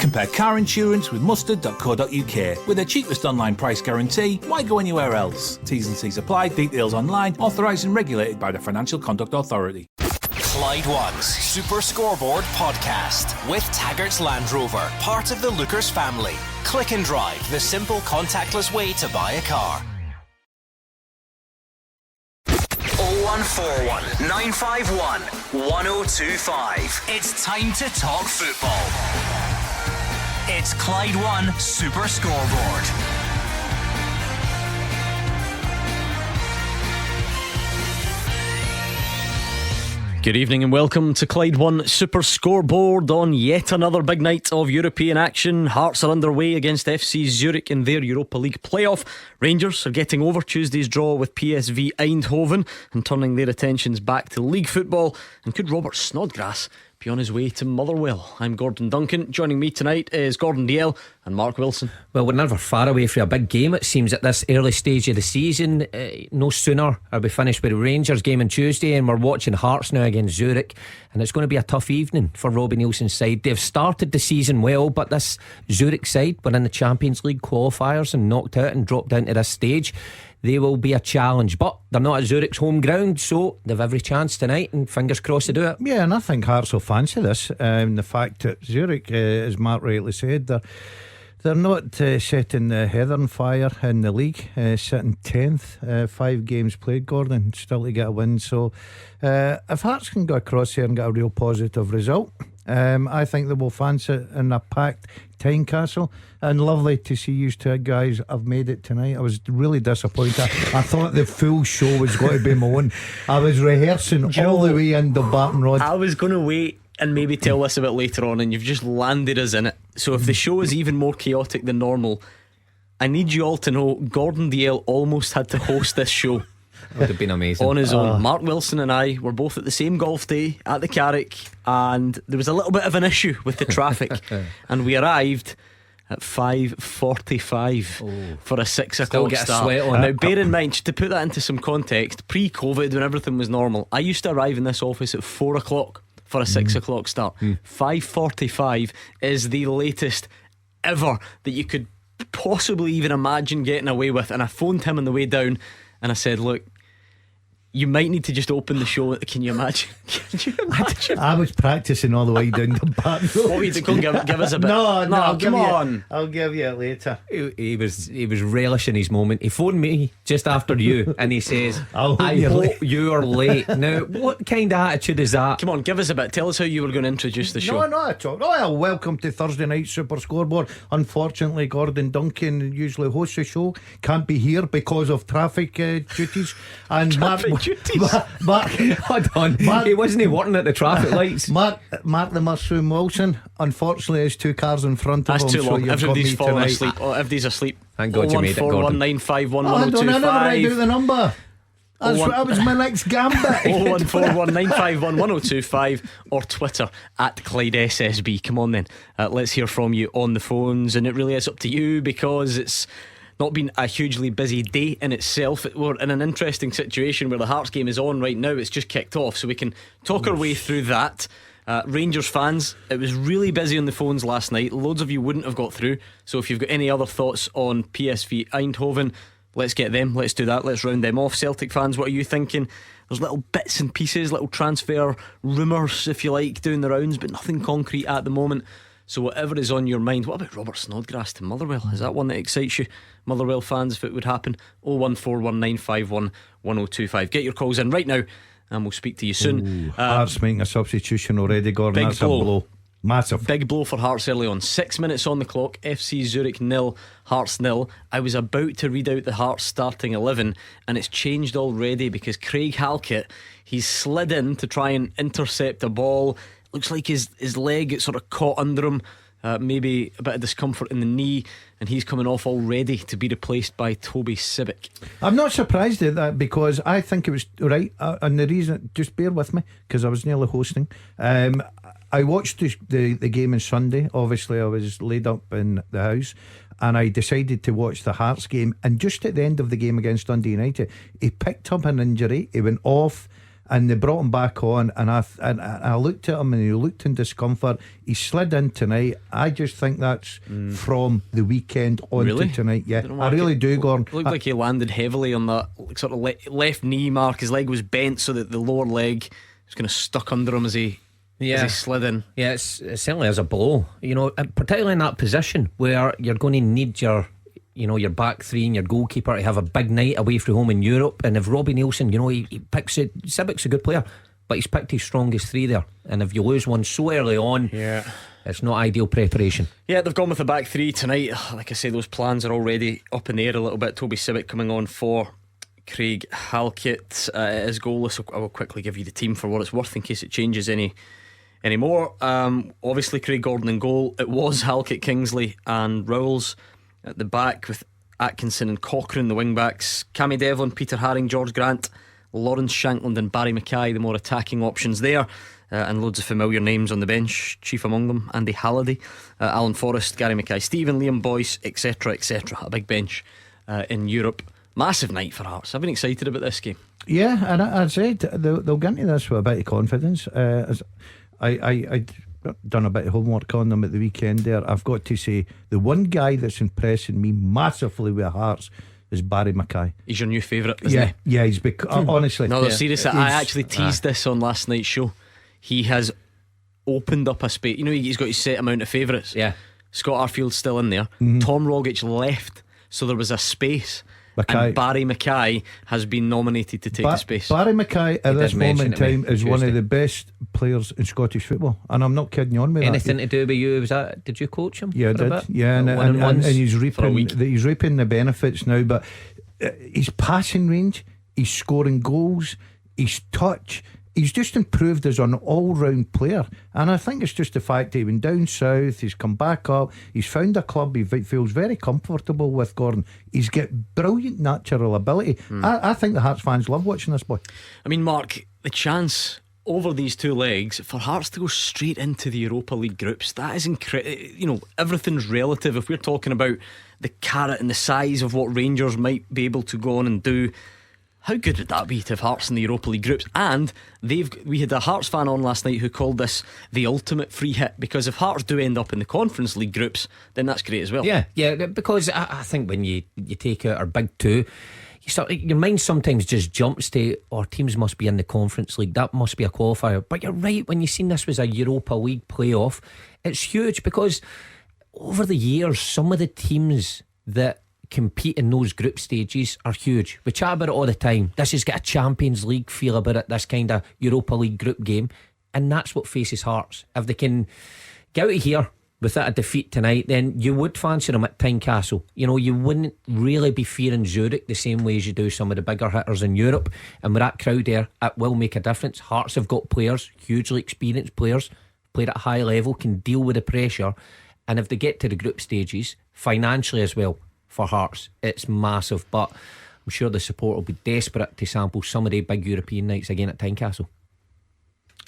Compare car insurance with mustard.co.uk. With the cheapest online price guarantee, why go anywhere else? T's and C's apply. Details online. Authorised and regulated by the Financial Conduct Authority. Clyde One's Super Scoreboard podcast with Taggart's Land Rover, part of the Lookers family. Click and Drive, the simple contactless way to buy a car. 0141 951 1025. It's time to talk football. It's Clyde One Super Scoreboard. Good evening and welcome to Clyde One Super Scoreboard on yet another big night of European action. Hearts are underway against FC Zurich in their Europa League playoff. Rangers are getting over Tuesday's draw with PSV Eindhoven and turning their attentions back to league football. And could Robert Snodgrass be on his way to Motherwell? I'm Gordon Duncan. Joining me tonight is Gordon Dalziel and Mark Wilson. Well, we're never far away from a big game, it seems, at this early stage of the season. No sooner are we finished with the Rangers game on Tuesday and we're watching Hearts now against Zurich, and it's going to be a tough evening for Robbie Nielsen's side. They've started the season well, but this Zurich side were in the Champions League qualifiers and knocked out and dropped down to this stage. They will be a challenge, but they're not at Zurich's home ground, so they've every chance tonight, and fingers crossed to do it. Yeah, and I think Hearts will fancy this. The fact that Zurich, as Mark rightly said, they're not setting the heather on fire in the league, sitting 10th, 5 games played, Gordon, still to get a win. So if Hearts can go across here and get a real positive result, I think they will fancy it in a packed Tynecastle. And lovely to see you two guys have made it tonight. I was really disappointed. I thought the full show was going to be my own. I was rehearsing all the way into Barton Road. I was going to wait and maybe tell us a bit later on, and you've just landed us in it. So if the show is even more chaotic than normal, I need you all to know Gordon Dalziel almost had to host this show. Would have been amazing on his own. Mark Wilson and I were both at the same golf day at the Carrick, and there was a little bit of an issue with the traffic and we arrived at 5:45 for a 6 o'clock start. Now bear in mind, to put that into some context, pre-Covid when everything was normal, I used to arrive in this office at 4 o'clock for a 6 o'clock start. 5:45 is the latest ever that you could possibly even imagine getting away with. And I phoned him on the way down and I said, look, you might need to just open the show. Can you imagine? Can you imagine? I was practicing all the way down the back road. What were you doing? Give us a bit. No, come on. I'll give you it later. He was relishing his moment. He phoned me just after you and he says, I hope you're late. Now, what kind of attitude is that? Come on, give us a bit. Tell us how you were going to introduce the show. No, at all. Well, welcome to Thursday night Super Scoreboard. Unfortunately, Gordon Duncan, usually hosts the show, can't be here because of traffic duties. And traffic duties? Mark, hold on. He wasn't working at the traffic lights. Mark the Mushroom Wilson, unfortunately, has 2 cars in front of him. That's too long. So everybody's falling asleep. Everybody's asleep. Thank God you made it, Gordon. 01419511025. I never write out the number. That was my next gambit. 01419511025 or Twitter at Clyde SSB. Come on then, let's hear from you on the phones. And it really is up to you because it's not been a hugely busy day in itself. We're in an interesting situation where the Hearts game is on right now. It's just kicked off, so we can talk our way through that. Rangers fans, it was really busy on the phones last night. Loads of you wouldn't have got through. So if you've got any other thoughts on PSV Eindhoven, let's get them. Let's do that. Let's round them off. Celtic fans, what are you thinking? There's little bits and pieces, little transfer rumours, if you like, doing the rounds, but nothing concrete at the moment. So whatever is on your mind. What about Robert Snodgrass to Motherwell? Is that one that excites you, Motherwell fans, if it would happen? 01419511025. Get your calls in right now and we'll speak to you soon. Hearts making a substitution already, Gordon. That's blow. A blow. Massive. Big blow for Hearts early on. 6 minutes on the clock. FC Zurich 0, Hearts 0. I was about to read out the Hearts starting 11 and it's changed already because Craig Halkett, he's slid in to try and intercept a ball. Looks like his leg gets sort of caught under him. Maybe a bit of discomfort in the knee, and he's coming off already to be replaced by Toby Sibic. I'm not surprised at that because I think it was right. And the reason, just bear with me because I was nearly hosting. I watched the game on Sunday. Obviously I was laid up in the house and I decided to watch the Hearts game, and just at the end of the game against Dundee United, he picked up an injury. He went off and they brought him back on, and I looked at him and he looked in discomfort. He slid in tonight. I just think that's from the weekend on to tonight. Yeah, I really do, Gordon. It looked like he landed heavily on that sort of left knee mark. His leg was bent so that the lower leg was kind of stuck under him as he slid in. Yeah, it certainly is a blow. You know, particularly in that position where you're going to need your back three and your goalkeeper to have a big night away from home in Europe. And if Robbie Nielsen, he picks it. Sibbick's a good player, but he's picked his strongest three there. And if you lose one so early on, it's not ideal preparation. Yeah, they've gone with the back three tonight. Like I say, those plans are already up in the air a little bit. Toby Sibbick coming on for Craig Halkett. It is goalless, so I will quickly give you the team for what it's worth in case it changes anymore. Obviously Craig Gordon in goal. It was Halkett, Kingsley and Rowles at the back, with Atkinson and Cochrane the wing backs, Cammy Devlin, Peter Haring, George Grant, Lawrence Shankland and Barry Mackay the more attacking options there, and loads of familiar names on the bench, chief among them Andy Halliday, Alan Forrest, Gary Mackay Stephen, Liam Boyce, etc. A big bench in Europe. Massive night for Hearts. I've been excited about this game. Yeah, and I said they'll get into this with a bit of confidence. I done a bit of homework on them at the weekend there. I've got to say, the one guy that's impressing me massively with Hearts is Barry Mackay. He's your new favourite, isn't he? Yeah, he's honestly. No, seriously, I actually teased this on last night's show. He has opened up a space. He's got his set amount of favourites. Yeah. Scott Arfield's still in there. Tom Rogic left, so there was a space. Mackay. And Barry Mackay has been nominated to take the space. Barry Mackay at this moment in time is one of the best players in Scottish football, and I'm not kidding you on me. Anything to do with you? Did you coach him? Yeah, I did. Yeah, and he's reaping the benefits now. But his passing range, his scoring goals, his touch, he's just improved as an all-round player. And I think it's just the fact that he went down south, he's come back up, he's found a club he feels very comfortable with, Gordon. He's got brilliant natural ability. I think the Hearts fans love watching this boy. I mean, Mark, the chance over these two legs for Hearts to go straight into the Europa League groups, that is incredible. Everything's relative. If we're talking about the carrot and the size of what Rangers might be able to go on and do, how good would that be to have Hearts in the Europa League groups? And we had a Hearts fan on last night who called this the ultimate free hit, because if Hearts do end up in the Conference League groups, then that's great as well. Yeah, because I think when you take out our big two, your mind sometimes just jumps to, teams must be in the Conference League, that must be a qualifier. But you're right, when you've seen this was a Europa League playoff, it's huge, because over the years some of the teams that compete in those group stages are huge. We chat about it all the time. This has got a Champions League feel about it, this kind of Europa League group game, and that's what faces Hearts. If they can get out of here without a defeat tonight, then you would fancy them at Tynecastle. You wouldn't really be fearing Zurich the same way as you do some of the bigger hitters in Europe, and with that crowd there, it will make a difference. Hearts have got players, hugely experienced players, played at a high level, can deal with the pressure, and if they get to the group stages, financially as well, for Hearts, it's massive. But I'm sure the support will be desperate to sample some of the big European nights again at Tynecastle.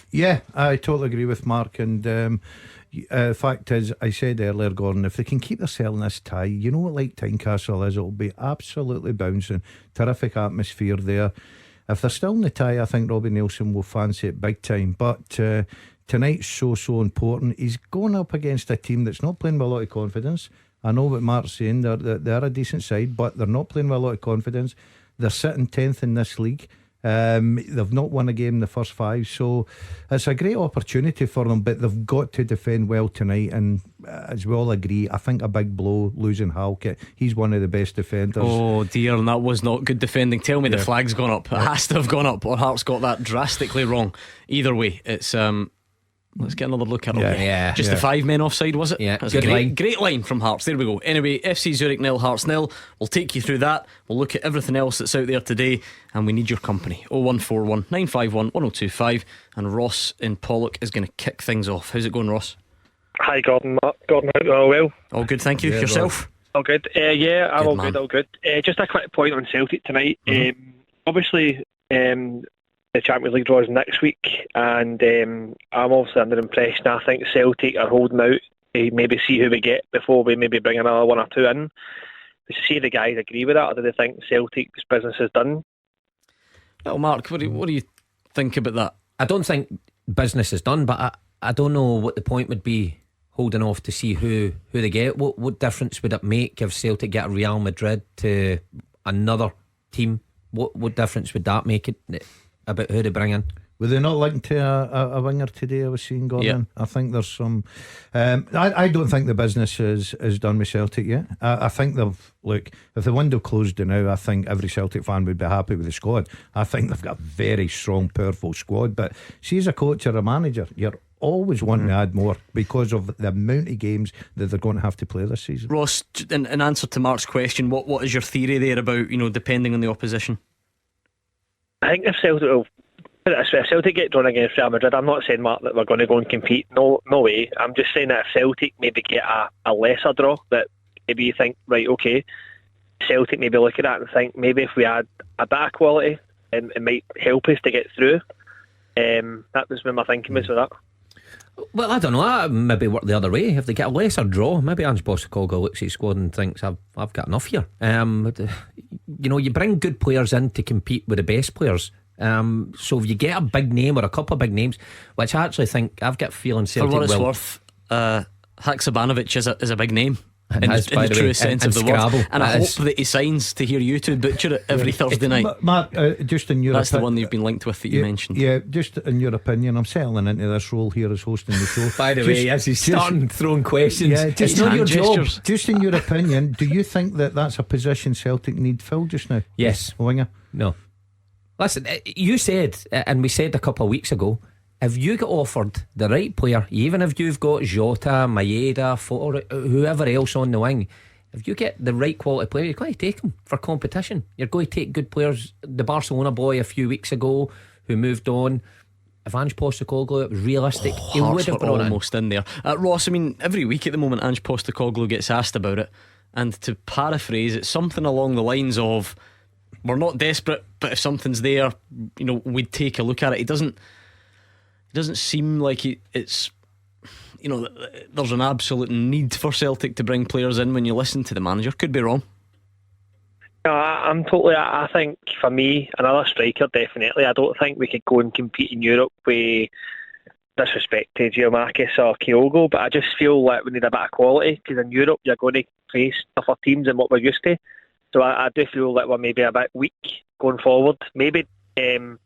Yeah, I totally agree with Mark. And the fact is, I said earlier, Gordon, if they can keep themselves in this tie, what like Tynecastle is, it'll be absolutely bouncing. Terrific atmosphere there. If they're still in the tie, I think Robbie Nielsen will fancy it big time. But tonight's so important. He's going up against a team that's not playing with a lot of confidence. I know what Mark's saying, they're a decent side, but they're not playing with a lot of confidence. They're sitting 10th in this league. They've not won a game in the first 5, so it's a great opportunity for them, but they've got to defend well tonight. And as we all agree, I think a big blow losing Halkett. He's one of the best defenders. Oh dear, and that was not good defending. Tell me the flag's gone up. It has to have gone up, or Hearts got that drastically wrong. Either way, it's let's get another look at it. The 5 men offside, was it? Yeah, that's a great line from Hearts. There we go. Anyway, FC Zurich 0, Hearts 0. We'll take you through that. We'll look at everything else that's out there today, and we need your company. 0141 951 1025. And Ross in Pollock is going to kick things off. How's it going, Ross? Hi, Gordon. Gordon, hope you're all well. All good, thank you. Yourself? All good. I'm all good. Just a quick point on Celtic tonight. Obviously, the Champions League draws next week, and I'm also under the impression I think Celtic are holding out to maybe see who we get before we maybe bring another one or two in. Does you see the guys agree with that, or do they think Celtic's business is done? Well, Mark, what do you think about that? I don't think business is done, but I don't know what the point would be holding off to see who they get. What difference would it make if Celtic get a Real Madrid to another team? What difference would that make it about who they bring in? Were they not linked to a winger today? I was seeing Gordon. I think there's some. I don't think the business is done with Celtic yet. I think look, if the window closed now, I think every Celtic fan would be happy with the squad. I think they've got a very strong, powerful squad. But see, as a coach or a manager, you're always wanting to add more because of the amount of games that they're going to have to play this season. Ross, in answer to Mark's question, what is your theory there about, depending on the opposition? I think if Celtic get drawn against Real Madrid, I'm not saying, Mark, that we're going to go and compete. No way. I'm just saying that if Celtic maybe get a lesser draw, that maybe you think, right, okay, Celtic maybe look at that and think maybe if we add a bit of quality, it might help us to get through. That was where my thinking was with that. Well, I don't know. I maybe work the other way. If they get a lesser draw, maybe Ange Postecoglou looks at his squad and thinks, I've got enough here. You bring good players in to compete with the best players. So if you get a big name or a couple of big names, which I actually think I've got a feeling Celtic for what it's will. worth, Haksabanovic is a big name. And in has, the truest sense of the Scrabble, word. And I hope that he signs to hear you two butcher it every Thursday night. Mark, just in your That's the one you've been linked with that you mentioned. Yeah, just in your opinion, I'm settling into this role here as hosting the show. By the way, as he's starting throwing questions, yeah, it's not your job. Just in your opinion, do you think that that's a position Celtic need filled just now? Yes. Winger? No. Listen, you said, and we said a couple of weeks ago, if you get offered the right player, even if you've got Jota, Maeda, Foto, whoever else on the wing, if you get the right quality player, you're going to take him for competition. You're going to take good players. The Barcelona boy a few weeks ago who moved on, if Ange Postecoglou, it was realistic, he would have brought almost in there. Ross, I mean, every week at the moment Ange Postecoglou gets asked about it, and to paraphrase, it's something along the lines of, we're not desperate, but if something's there, we'd take a look at it. It doesn't seem like it's there's an absolute need for Celtic to bring players in when you listen to the manager. Could be wrong. No, I think for me, another striker, definitely. I don't think we could go and compete in Europe with disrespect to Giacomakis or Kyogo, but I just feel like we need a bit of quality, because in Europe you're going to face tougher teams than what we're used to. So I do feel like we're maybe a bit weak going forward. Maybe in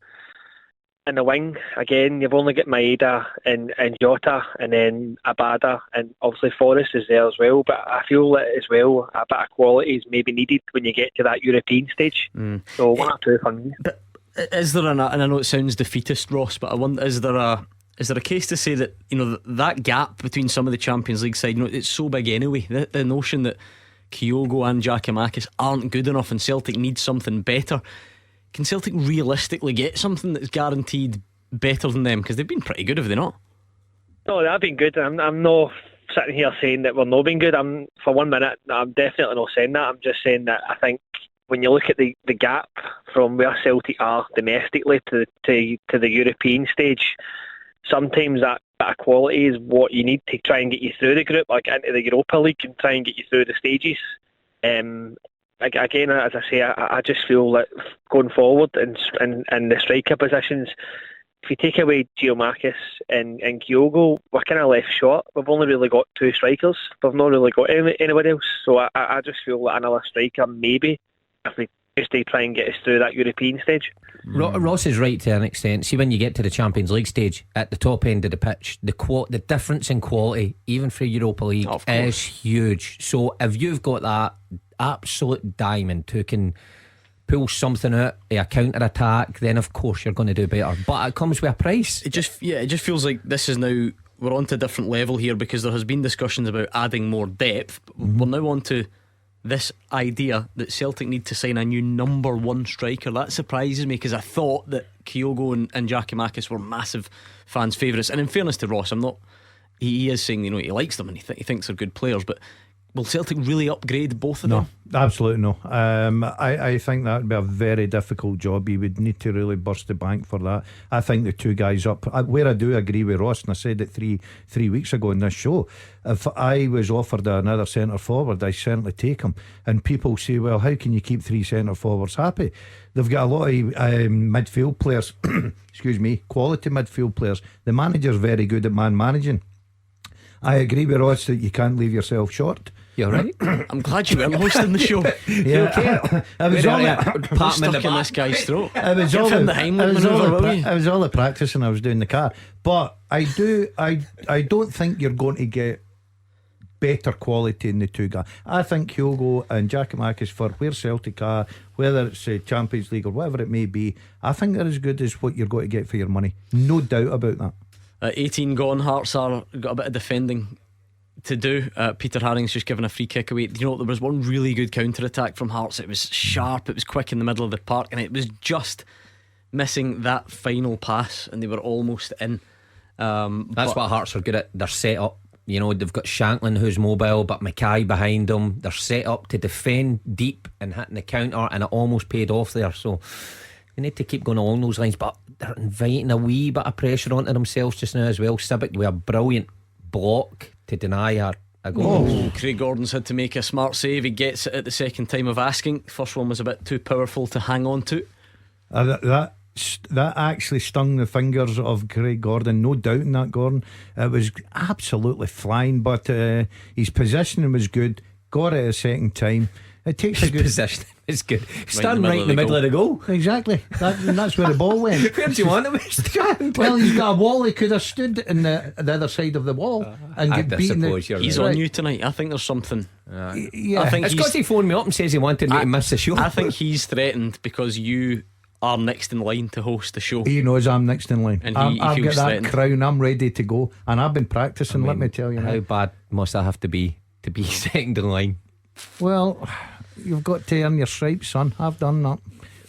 the wing, again, you've only got Maeda and Jota, and then Abada, and obviously Forrest is there as well. But I feel that as well, a bit of quality is maybe needed when you get to that European stage. So 1 or 2 for me. But is there and I know it sounds defeatist, Ross, but I wonder, is there a case to say that that gap between some of the Champions League side, it's so big anyway, the notion that Kyogo and Giacomakis aren't good enough and Celtic need something better? Can Celtic realistically get something that's guaranteed better than them? Because they've been pretty good, have they not? No, they've been good. I'm not sitting here saying that we're not being good. For 1 minute, I'm definitely not saying that. I'm just saying that I think when you look at the gap from where Celtic are domestically to the European stage, sometimes that bit of quality is what you need to try and get you through the group, like into the Europa League, and try and get you through the stages. Again, as I say, I just feel that going forward in the striker positions, if you take away Giacomakis and Kyogo, we're kind of left short. We've only really got 2 strikers. We've not really got anybody else. So I just feel that another striker, maybe, if we just to try and get us through that European stage. Ross is right to an extent. See, when you get to the Champions League stage, at the top end of the pitch, the difference in quality, even for Europa League, is huge. So if you've got that absolute diamond who can pull something out, a counter attack, then of course you're going to do better. But it comes with a price. It just feels like this is now, we're on to a different level here, because there has been discussions about adding more depth. We're now on to this idea that Celtic need to sign a new number 1 striker. That surprises me, because I thought that Kyogo and Giacomakis were massive fans' favourites. And in fairness to Ross, he is saying he likes them and he thinks they're good players, but Will Celtic really upgrade both of them? No, absolutely no. I think that would be a very difficult job. You would need to really burst the bank for that. I think the two guys up, where I do agree with Ross, and I said it three weeks ago in this show, if I was offered another centre forward, I certainly take him. And people say, well, how can you keep three centre forwards happy? They've got a lot of midfield players excuse me, quality midfield players. The manager's very good at man managing. I agree with Ross that you can't leave yourself short. You're right. I'm glad you weren't hosting the show. Yeah, Okay. I was all Pat in this guy's throat. It was Give all him the the Heimlich manoeuvre, will you? it was all the practicing I was doing in the car. But I don't think you're going to get better quality in the two guys. I think Hugo and Giakoumakis, for where Celtic are, whether it's Champions League or whatever it may be, I think they're as good as what you're going to get for your money. No doubt about that. 18 gone. Hearts are got a bit of defending to do. Peter Haring's just given a free kick away. You know, there was one really good counter attack from Hearts. It was sharp, it was quick in the middle of the park, and it was just missing that final pass, and they were almost in. That's what Hearts are good at. They're set up. You know, they've got Shanklin who's mobile, but Mackay behind them. They're set up to defend deep and hitting the counter, and it almost paid off there. So they need to keep going along those lines, but they're inviting a wee bit of pressure onto themselves just now as well. Civic with a brilliant block to deny a goal. Oh, Craig Gordon's had to make a smart save. He gets it at the second time of asking. First one was a bit too powerful to hang on to. That actually stung the fingers of Craig Gordon. No doubt in that, Gordon. It was absolutely flying, but his positioning was good. Got it a second time. It takes a good position. It's good. Stand right in the middle of the goal. Exactly. That's where the ball went. Where do you want him to stand? Well, he's got a wall. He could have stood in the other side of the wall and get beaten. He's right. On you tonight. I think there's something. Yeah, I think it's because he phoned me up and says he wanted me to miss the show. I think he's threatened because you are next in line to host the show. he knows I'm next in line. And I've got feels that threatened. crown. I'm ready to go, and I've been practicing. Let me tell you how now. bad must I have to be second in line? Well, you've got to earn your stripes, son. I've done that.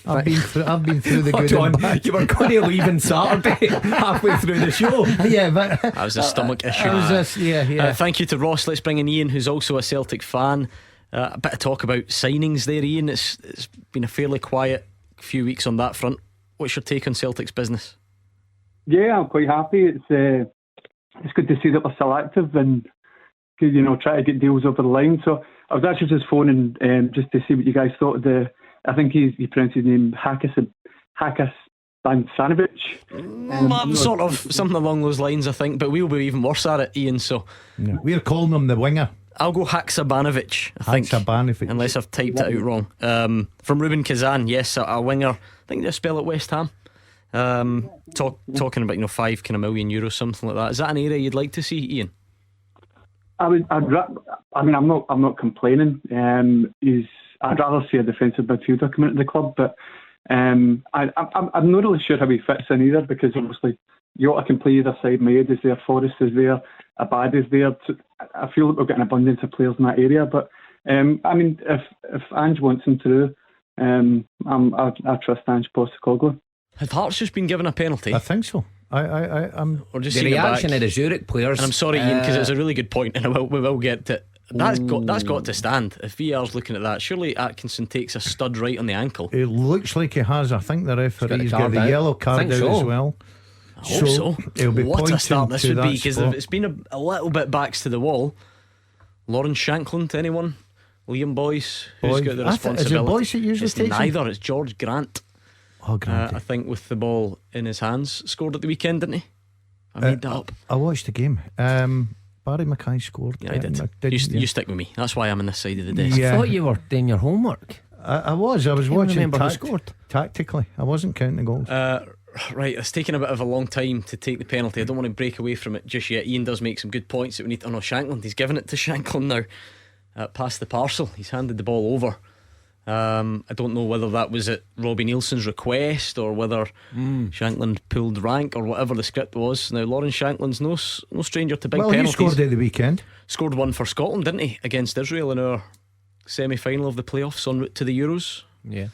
I've been through the good and bad. You were going to leave on Saturday halfway through the show. Yeah, but That was a stomach issue. yeah. Thank you to Ross. Let's bring in Ian, who's also a Celtic fan. A bit of talk about signings there, Ian. It's been a fairly quiet few weeks on that front. What's your take on Celtic's business? Yeah, I'm quite happy. It's good to see that we're still active and try to get deals over the line. So I was actually just phoning just to see what you guys thought of the. I think you pronounced his name Hakas Bansanovic. Sort of something along those lines, I think. But we'll be even worse at it, Ian. So Yeah. We're calling him the winger. I'll go Haksabanovic, I think. Haksabanovic. Unless I've typed it out wrong. From Ruben Kazan, yes, a winger. I think they spell at West Ham. Talking about €5 million, something like that. Is that an area you'd like to see, Ian? I'm not complaining. I'd rather see a defensive midfielder come into the club, but I'm not really sure how he fits in either, because obviously Jota can play either side. Maeda is there, Forrest is there, Abad is there. I feel like we've got an abundance of players in that area, but if Ange wants him through, I trust Ange Postecoglou. Have Hearts just been given a penalty? I think so. I'm Or just The seen it back? reaction of the Zurich players. And I'm sorry, Ian, because it's a really good point, and we will get to it. That's got to stand. If VR's looking at that, surely Atkinson takes a stud right on the ankle. It looks like he has. I think the referee's got card the out. yellow card Think out so. as well. I hope so. He'll be What a pointing start this to would that be, because spot. it's been a little bit backs to the wall. Lawrence Shanklin to anyone? Liam Boyce? Who's got the responsibility? Is it Boyce that usually It's takes him? neither. It's George Grant. Oh, Grant. I think with the ball in his hands, scored at the weekend, didn't he? I made that up. I watched the game. Barry Mackay scored. Yeah, I did. You stick with me. That's why I'm on this side of the desk. Yeah. I thought you were doing your homework. I was Can't watching remember who scored. tactically. I wasn't counting the goals. Right, it's taken a bit of a long time to take the penalty. I don't want to break away from it just yet. Ian does make some good points that we need to. Oh no, Shanklin. He's given it to Shanklin now. Past the parcel. He's handed the ball over. I don't know whether that was at Robbie Nielsen's request or whether Shanklin pulled rank or whatever the script was. Now Lawrence Shanklin's no stranger to big penalties. He scored at the weekend. Scored one for Scotland, didn't he, against Israel in our semi-final of the playoffs en route to the Euros. Yeah.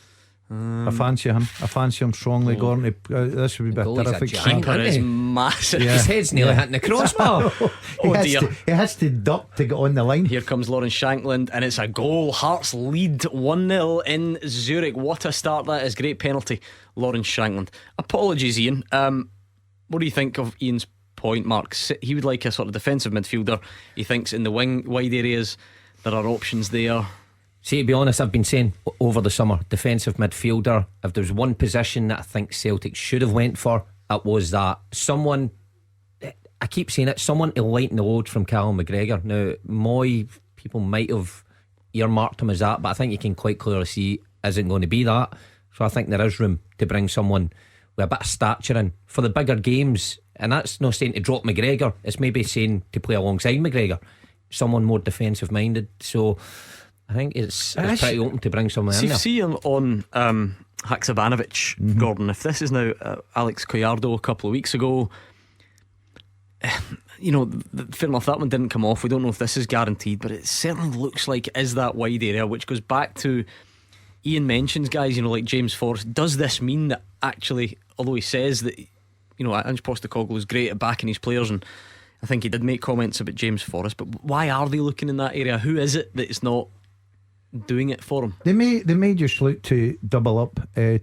I fancy him. I fancy him strongly, Gordon. This would be a terrific Keeper is massive. His head's nearly hitting the crossbar. He has to duck to get on the line. Here comes Lawrence Shankland, and it's a goal. Hearts lead 1-0 in Zurich. What a start that is. Great penalty, Lawrence Shankland. Apologies, Ian. What do you think of Ian's point, Mark? He would like a sort of defensive midfielder. He thinks in the wing wide areas there are options there. See, to be honest, I've been saying over the summer, defensive midfielder. If there's one position that I think Celtic should have went for, it was that. Someone, I keep saying it, someone to lighten the load from Callum McGregor. Now, Moy, people might have earmarked him as that, but I think you can quite clearly see isn't going to be that. So I think there is room to bring someone with a bit of stature in for the bigger games. And that's not saying to drop McGregor, it's maybe saying to play alongside McGregor, someone more defensive minded. So I think it's pretty open to bring someone in there. See him on Haksabanovic, Gordon. If this is now Alex Collado a couple of weeks ago, fair enough, that one didn't come off. We don't know if this is guaranteed, but it certainly looks like it is that wide area, which goes back to Ian mentions guys, like James Forrest. Does this mean that actually, although he says that Ange Postecoglou is great at backing his players, and I think he did make comments about James Forrest, but why are they looking in that area? Who is it that is not doing it for him? They may just look to double up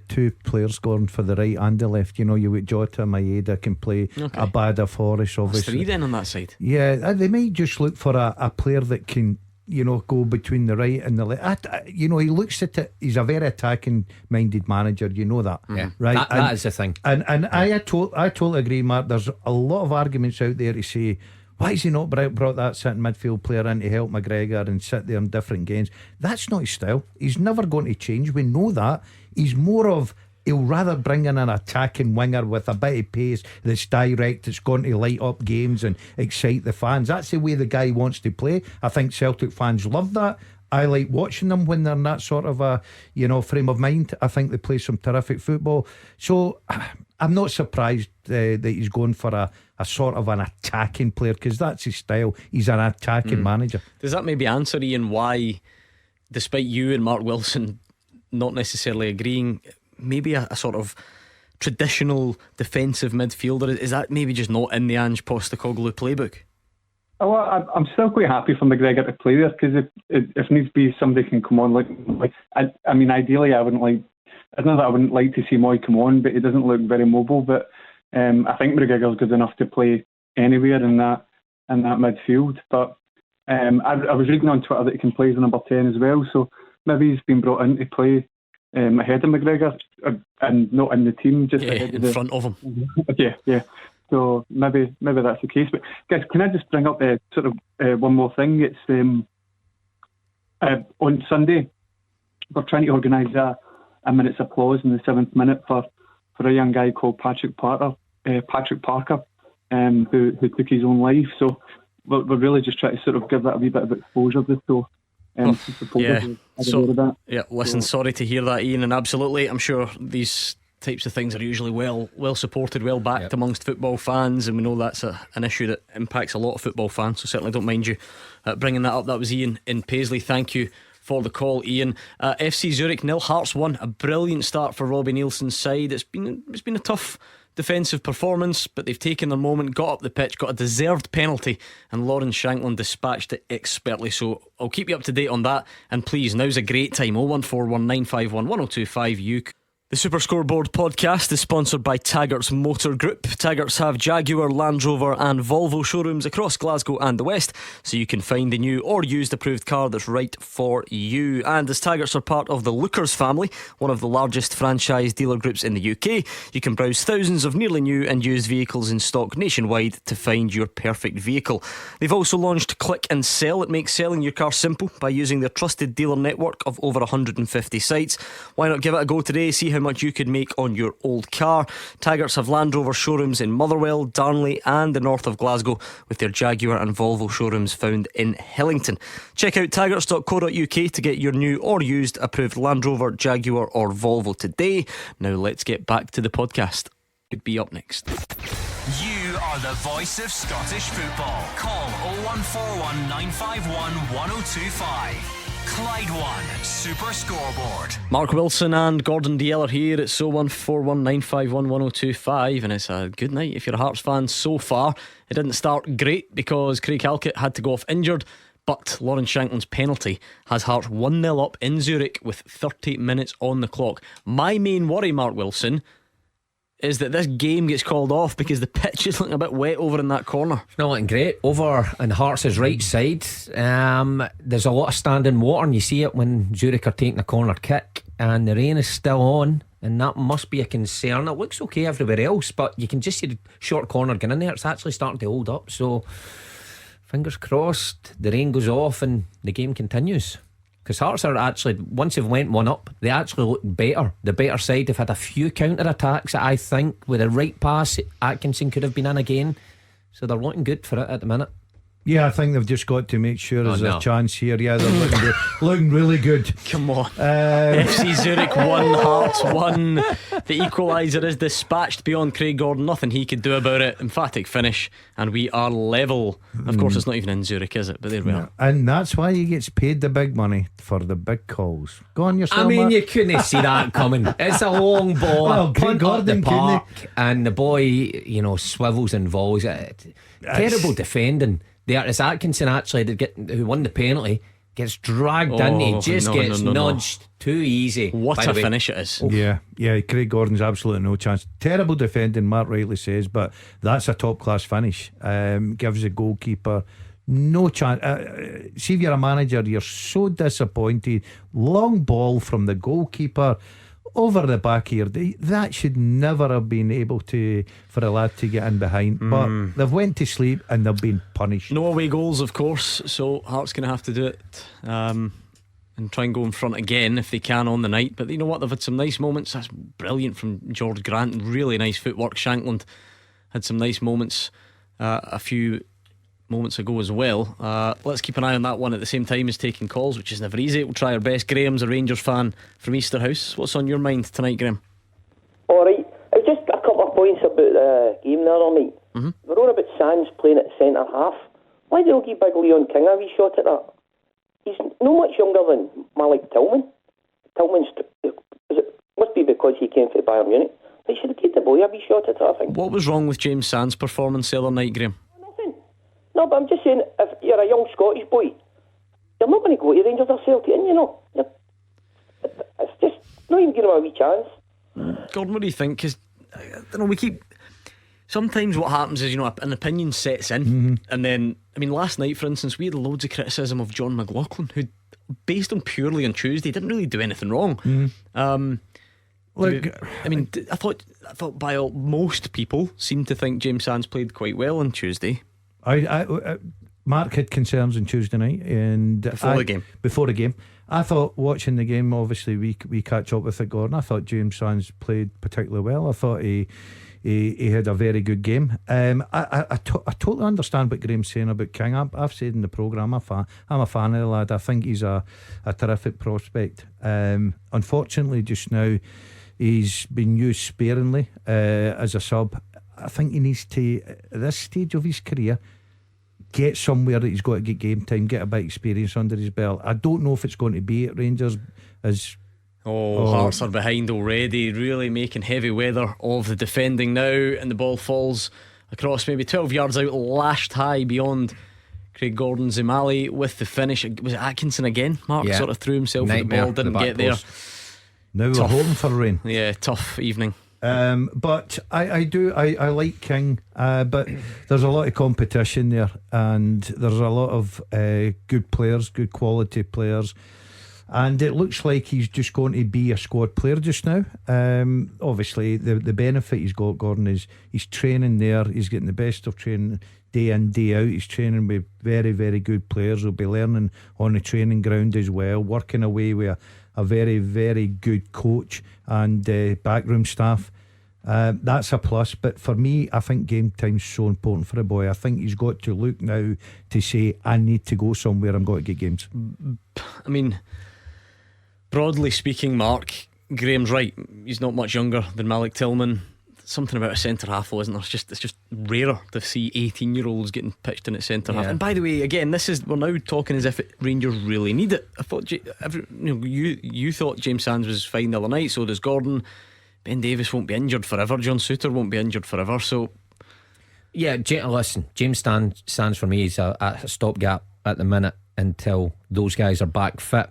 two players going for the right and the left. You with Jota, Maeda can play, Abada, Forrest, obviously. That's three then on that side. Yeah, they may just look for a player that can go between the right and the left. He looks at it. He's a very attacking minded manager. That, right? That is the thing. And I totally agree, Mark. There's a lot of arguments out there to say, why has he not brought that sitting midfield player in to help McGregor and sit there in different games? That's not his style. He's never going to change. We know that. He's more of, he'll rather bring in an attacking winger with a bit of pace that's direct, that's going to light up games and excite the fans. That's the way the guy wants to play. I think Celtic fans love that. I like watching them when they're in that sort of a frame of mind. I think they play some terrific football. So I'm not surprised that he's going for a sort of an attacking player, because that's his style. He's an attacking manager. Does that maybe answer, Ian, why, despite you and Mark Wilson not necessarily agreeing, maybe a sort of traditional defensive midfielder, is that maybe just not in the Ange Postecoglou playbook? Oh, I'm still quite happy for McGregor to play there, because if needs be, somebody can come on. I mean, ideally, I wouldn't like to see Moy come on, but he doesn't look very mobile. But I think McGregor's good enough to play anywhere in that midfield. But I was reading on Twitter that he can play as a number 10 as well. So maybe he's been brought in to play ahead of McGregor and not in the team, just ahead in front of him. Yeah. So maybe that's the case. But guys, can I just bring up one more thing? It's on Sunday we're trying to organise a minute's applause in the 7th minute for a young guy called Patrick Parker, who took his own life. So we're really just trying to sort of give that a wee bit of exposure to so. Listen, sorry to hear that, Ian, and absolutely, I'm sure these types of things are usually well supported, well backed amongst football fans, and we know that's an issue that impacts a lot of football fans, so certainly don't mind you bringing that up. That was Ian in Paisley. Thank you for the call, Ian. FC Zurich 0, Hearts 1. A brilliant start for Robbie Nielsen's side. It's been a tough defensive performance, but they've taken their moment, got up the pitch, got a deserved penalty, and Lawrence Shankland dispatched it expertly. So I'll keep you up to date on that, and please, now's a great time. 01419511025. The Super Scoreboard podcast is sponsored by Taggart's Motor Group. Taggart's have Jaguar, Land Rover and Volvo showrooms across Glasgow and the West, so you can find the new or used approved car that's right for you. And as Taggart's are part of the Lookers family, one of the largest franchise dealer groups in the UK, you can browse thousands of nearly new and used vehicles in stock nationwide to find your perfect vehicle. They've also launched Click and Sell. It makes selling your car simple by using their trusted dealer network of over 150 sites. Why not give it a go today? See how much you could make on your old car. Taggart's have Land Rover showrooms in Motherwell, Darnley and the north of Glasgow, with their Jaguar and Volvo showrooms found in Hillington. Check out taggarts.co.uk to get your new or used approved Land Rover, Jaguar or Volvo today. Now let's get back to the podcast. Could be up next. You are the voice of Scottish football. Call 0141 951 1025. Clyde One Super Scoreboard. Mark Wilson and Gordon Dalziel are here. It's 01419511025, and it's a good night if you're a Hearts fan so far. It didn't start great because Craig Halkett had to go off injured, but Lawrence Shankland's penalty has Hearts 1-0 up in Zurich with 30 minutes on the clock. My main worry, Mark Wilson, is that this game gets called off because the pitch is looking a bit wet over in that corner. It's not looking great. Over on Hearts' right side, there's a lot of standing water, and you see it when Zurich are taking a corner kick, and the rain is still on, and that must be a concern. It looks okay everywhere else, but you can just see the short corner getting in there. It's actually starting to hold up, so fingers crossed the rain goes off and the game continues. Because Hearts are actually, once they've went one up, they actually look better. The better side. They've had a few counter attacks that I think with a right pass Atkinson could have been in again, so they're looking good for it at the minute. Yeah, I think they've just got to make sure there's a chance here. Yeah, they're looking, good, looking really good. Come on. FC Zurich 1, Hearts 1. The equaliser is dispatched beyond Craig Gordon. Nothing he could do about it. Emphatic finish, and we are level. Of course, it's not even in Zurich, is it? But there we are. And that's why he gets paid the big money for the big calls. Go on yourself. I mean, you couldn't see that coming. It's a long ball. Well, Punt up the Gordon, park, and the boy, swivels and volleys it. Terrible defending. There is Atkinson actually who won the penalty, gets dragged in. He just gets nudged too easy. What a finish it is. Yeah, Craig Gordon's absolutely no chance. Terrible defending, Mark rightly says, but that's a top class finish. Gives the goalkeeper no chance. See if you're a manager, you're so disappointed. Long ball from the goalkeeper over the back here. That should never have been able to for a lad to get in behind, but they've went to sleep and they've been punished. No away goals, of course, so Hearts going to have to do it and try and go in front again if they can on the night. But you know what, they've had some nice moments. That's brilliant from George Grant, really nice footwork. Shankland had some nice moments a few moments ago as well. Let's keep an eye on that one at the same time as taking calls, which is never easy. We'll try our best. Graham's a Rangers fan from Easterhouse. What's on your mind tonight, Graham? Alright, just a couple of points about the game the other night. We're on about Sands playing at centre half. Why don't you give Big Leon King a wee shot at that? He's no much younger than Malik Tillman. Must be because he came from Bayern Munich. They should have given the boy a wee shot at that, I think. What was wrong with James Sands' performance the other night, Graham? No, but I'm just saying, if you're a young Scottish boy, you're not going to go to Rangers or Celtic, and it's just not even giving him a wee chance. Gordon, what do you think? Because sometimes what happens is, an opinion sets in, and then, last night, for instance, we had loads of criticism of John McLaughlin, who, based on purely on Tuesday, didn't really do anything wrong. I thought by most people seemed to think James Sands played quite well on Tuesday. Mark had concerns on Tuesday night and before the game. I thought watching the game, obviously we catch up with it, Gordon. I thought James Sands played particularly well. I thought he had a very good game. I totally understand what Graham's saying about King. I've said in the programme I'm a fan of the lad. I think he's a terrific prospect. Unfortunately just now he's been used sparingly as a sub. I think he needs to, at this stage of his career, get somewhere that he's got to get game time, get a bit of experience under his belt. I don't know if it's going to be at Rangers as Hearts are behind already, really making heavy weather of the defending now, and the ball falls across maybe 12 yards out, lashed high beyond Craig Gordon. Zimali with the finish. Was it Atkinson again? Mark sort of threw himself at the ball, didn't get there. Now we're hoping for rain. Yeah, tough evening. But I like King, but there's a lot of competition there, and there's a lot of good players, good quality players, and it looks like he's just going to be a squad player just now. Obviously the benefit he's got, Gordon, is he's training there, he's getting the best of training day in day out. He's training with very, very good players. He'll be learning on the training ground as well, working away with a very, very good coach and backroom staff. That's a plus. But for me, I think game time's so important for a boy. I think he's got to look now to say, I need to go somewhere, I'm going to get games. Broadly speaking, Mark, Graham's right. He's not much younger than Malik Tillman. something about a centre half, though, isn't there? It's just rarer to see 18-year-olds getting pitched in at centre half. And by the way, again, we're now talking as if Rangers really need it. I thought you thought James Sands was fine the other night. So does Gordon. Ben Davies won't be injured forever. John Souttar won't be injured forever. So yeah, listen, James Sands for me is a stopgap at the minute until those guys are back fit.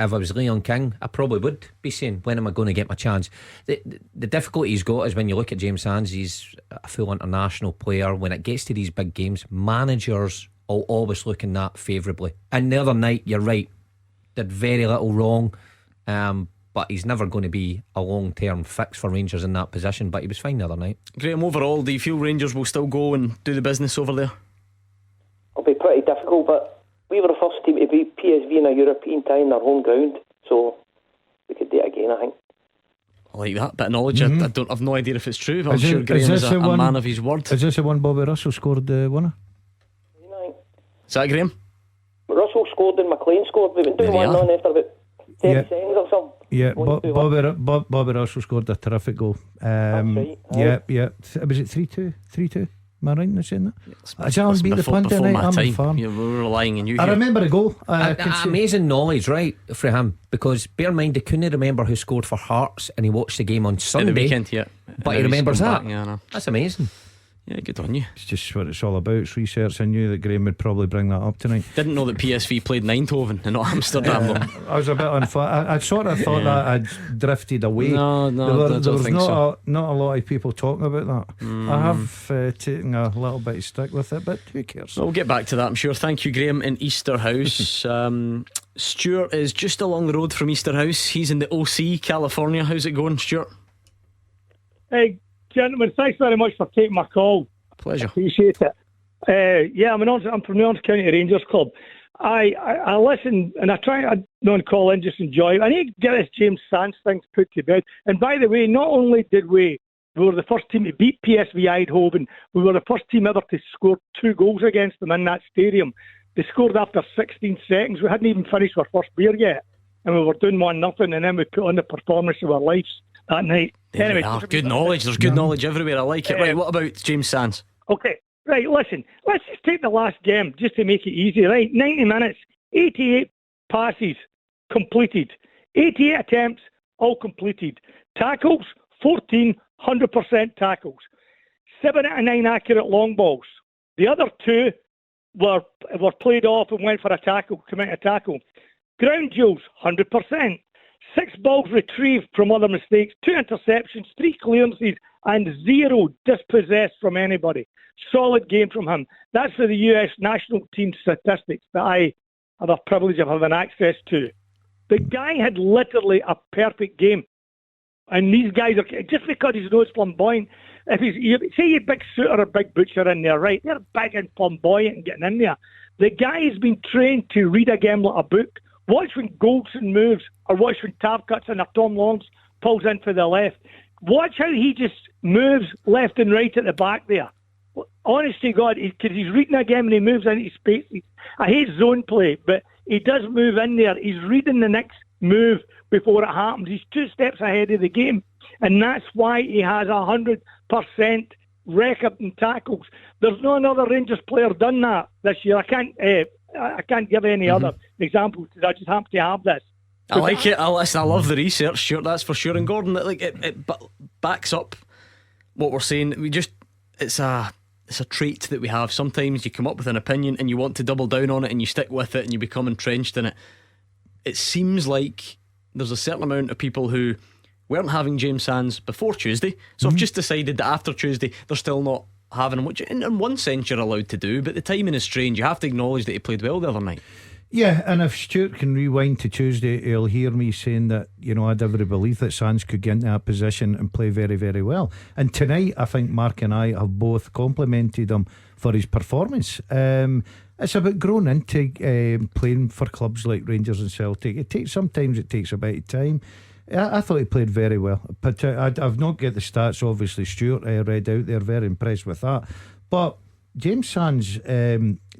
If I was Leon King, I probably would be saying, when am I going to get my chance? The difficulty he's got is when you look at James Sands, he's a full international player. When it gets to these big games, managers will always look in that favourably. And the other night, you're right, did very little wrong, but he's never going to be a long-term fix for Rangers in that position. But he was fine the other night. Graham, overall, do you feel Rangers will still go and do the business over there? It'll be pretty difficult, but we were the first team to beat PSV in a European tie in their home ground, so we could do it again, I think. I like that bit of knowledge. I've no idea if it's true, but I'm sure Graham is a man of his word. Is this the one Bobby Russell scored the winner? Is that Graham? Russell scored and McLean scored. We've been doing 1-0 after about 30 seconds or something. Yeah, Bobby Russell scored a terrific goal. That's right. Yeah. Was it 3-2? 3-2? Am I right in saying that? Has Alan beat the punt tonight? I'm a fan. We were relying on you. I remember the goal. Amazing knowledge, right, for him. Because bear in mind, he couldn't remember who scored for Hearts, and he watched the game on Sunday. At the weekend, yeah. But he remembers that. Yeah, I know. That's amazing. Yeah, good on you. It's just what it's all about. It's research. I knew that Graham would probably bring that up tonight. Didn't know that PSV played Eindhoven and not Amsterdam. I was a bit unfair. I sort of thought that I'd drifted away. No, there was not a lot of people talking about that. I have taken a little bit of stick with it, but who cares? We'll get back to that, I'm sure. Thank you, Graham, in Easterhouse. Stuart is just along the road from Easterhouse. He's in the OC, California. How's it going, Stuart? Hey, gentlemen, thanks very much for taking my call. Pleasure. Appreciate it. I'm from the Orange County Rangers Club. I listen and I try to call in, just enjoy it. I need to get this James Sands thing put to bed. And by the way, not only did we were the first team to beat PSV Eindhoven, we were the first team ever to score 2 goals against them in that stadium. They scored after 16 seconds. We hadn't even finished our first beer yet, and we were doing 1-0, and then we put on the performance of our lives that night. Anyway, good knowledge. There's good knowledge everywhere. I like it. Right, what about James Sands? Okay, right, listen, let's just take the last game just to make it easy, right? 90 minutes, 88 passes completed, 88 attempts, all completed. Tackles, 14, 100% tackles. 7 out of 9 accurate long balls. The other 2 were played off and went for a tackle, commit a tackle. Ground duels, 100%. 6 balls retrieved from other mistakes, 2 interceptions, 3 clearances, and 0 dispossessed from anybody. Solid game from him. That's for the US national team statistics that I have a privilege of having access to. The guy had literally a perfect game. And these guys are, just because he's not flamboyant, if say you big Souttar or big Butcher in there, right? They're big and flamboyant and getting in there. The guy has been trained to read a game like a book. Watch when Goldson moves, or watch when Tav cuts in, or Tom Lawrence pulls in for the left. Watch how he just moves left and right at the back there. Honest to God, because he's reading a game and he moves into space. I hate zone play, but he does move in there. He's reading the next move before it happens. He's 2 steps ahead of the game, and that's why he has 100% record in tackles. There's no another Rangers player done that this year. I can't give any other examples because I just happen to have this. I like it. I love the research, Stuart. That's for sure. And Gordon, it backs up what we're saying. It's a trait that we have. Sometimes you come up with an opinion and you want to double down on it, and you stick with it and you become entrenched in it. It seems like there's a certain amount of people who weren't having James Sands before Tuesday, so have just decided that after Tuesday they're still not having him, which in one sense you're allowed to do, but the timing is strange. You have to acknowledge that he played well the other night. Yeah, and if Stuart can rewind to Tuesday, he'll hear me saying that, I had every belief that Sands could get into that position and play very, very well. And tonight, I think Mark and I have both complimented him for his performance. It's about growing into playing for clubs like Rangers and Celtic. Sometimes it takes a bit of time. I thought he played very well, but I've not got the stats. Obviously, Stuart read out there. Very impressed with that. But James Sands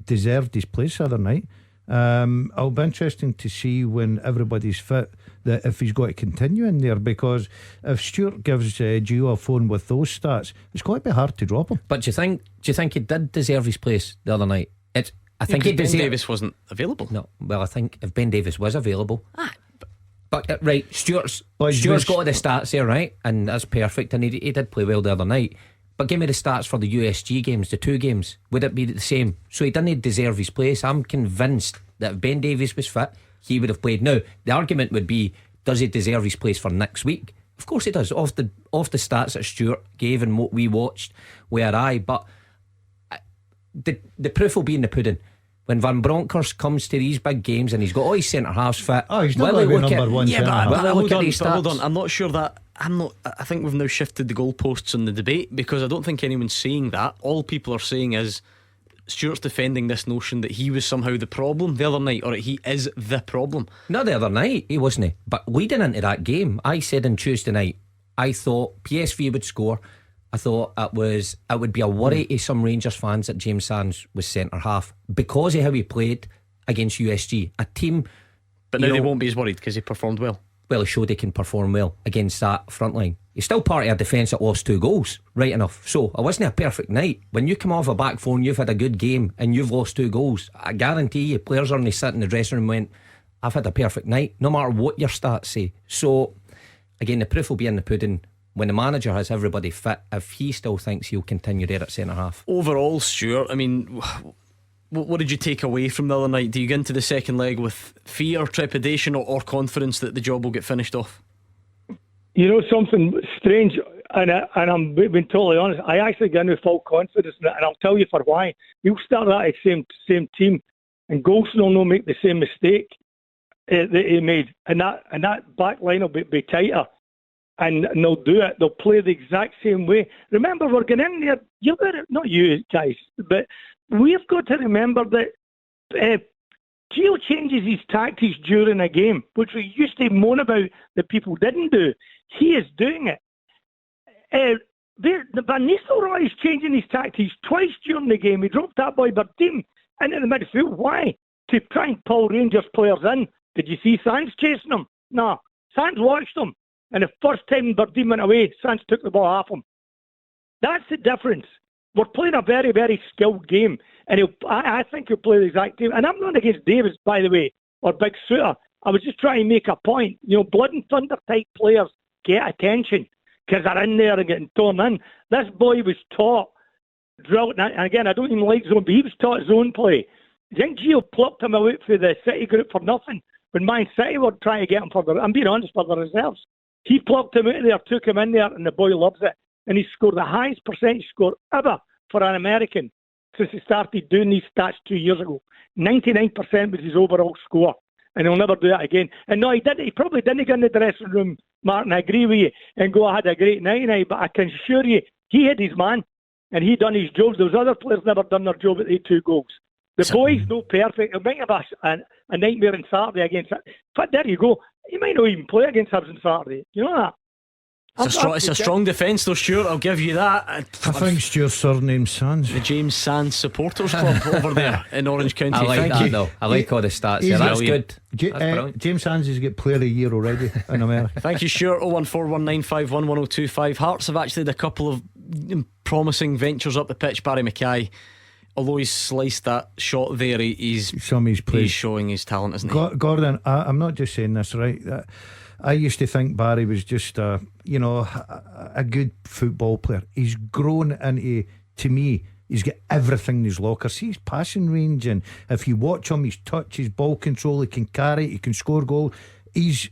deserved his place the other night. It'll be interesting to see when everybody's fit that if he's got to continue in there, because if Stuart gives Gio a phone with those stats, it's going to be hard to drop him. But do you think he did deserve his place the other night? I think Ben Davies wasn't available. No, well, I think if Ben Davies was available, but right, Stuart's got the stats there, right, and that's perfect, and he did play well the other night. But give me the stats for the USG games, the 2 games. Would it be the same? So he didn't deserve his place. I'm convinced that if Ben Davies was fit, he would have played. Now, the argument would be, does he deserve his place for next week? Of course he does. Off the stats that Stuart gave and what we watched, where but the proof will be in the pudding. When Van Bronckhorst comes to these big games and he's got all his centre halves fit, he's not going to be number one. Yeah, but hold on. I'm not sure that. I think we've now shifted the goalposts in the debate, because I don't think anyone's saying that. All people are saying is Stuart's defending this notion that he was somehow the problem the other night, or that he is the problem. Not the other night, he wasn't. But leading into that game, I said on Tuesday night, I thought PSV would score. I thought it would be a worry to some Rangers fans that James Sands was centre half because of how he played against USG, a team. But now they won't be as worried because he performed well. Well, he showed he can perform well against that front line. He's still part of a defence that lost 2 goals, right enough. So it wasn't a perfect night. When you come off a back four and you've had a good game and you've lost 2 goals, I guarantee you players are only sitting in the dressing room and went, I've had a perfect night, no matter what your stats say. So again, the proof will be in the pudding when the manager has everybody fit, if he still thinks he'll continue there at centre half. Overall, Stuart, I mean, what did you take away from the other night? Do you get into the second leg with fear, trepidation, or confidence that the job will get finished off? You know something strange, and I'm being totally honest, I actually get into full confidence in it, and I'll tell you for why. You'll start that same team, and Golson will not make the same mistake that he made, and that back line will be tighter. And they'll do it. They'll play the exact same way. Remember, we're going in there. You've got to, not you guys, but we've got to remember that Gio changes his tactics during a game, which we used to moan about that people didn't do. He is doing it. Van Nistelrooy is changing his tactics twice during the game. He dropped that boy Bertiem into the midfield. Why? To try and pull Rangers players in. Did you see Sands chasing him? No. Sands watched him. And the first time Bertiem went away, Sands took the ball off him. That's the difference. We're playing a very, very skilled game. And I think he'll play the exact same. And I'm not against Davis, by the way, or Big Suter. I was just trying to make a point. You know, blood and thunder type players get attention because they're in there and getting torn in. This boy was taught, drilled, and again, I don't even like zone, but he was taught zone play. I think Gio plucked him out for the City group for nothing. When Man City were trying to get him I'm being honest, for the reserves. He plucked him out of there, took him in there, and the boy loves it. And he scored the highest percentage score ever for an American since he started doing these stats 2 years ago. 99% was his overall score. And he'll never do that again. And no, he didn't. He probably didn't go in the dressing room, Martin, I agree with you, and go, I had a great night tonight. But I can assure you, he had his man, and he done his job. Those other players never done their job at the 2 goals. The boy's no perfect. It might have a nightmare on Saturday against it. But there you go. He might not even play against Hibs on Saturday. You know that? It's a strong defence though, Stuart, I'll give you that. I think Stuart's surname Sands. The James Sands Supporters Club over there in Orange County. I like Thank that you. though. I like all the stats there. That's good. James Sands has got Player of the Year already in America. Thank you, Stuart. 01419511025. Hearts have actually had a couple of promising ventures up the pitch. Barry Mackay, although he's sliced that shot there, he's showing his talent, isn't he? Gordon, I'm not just saying this, right? I used to think Barry was just a good football player. He's grown into, to me, he's got everything in his locker. See his passing range, and if you watch him, his touch, his ball control, he can carry, he can score goals. He's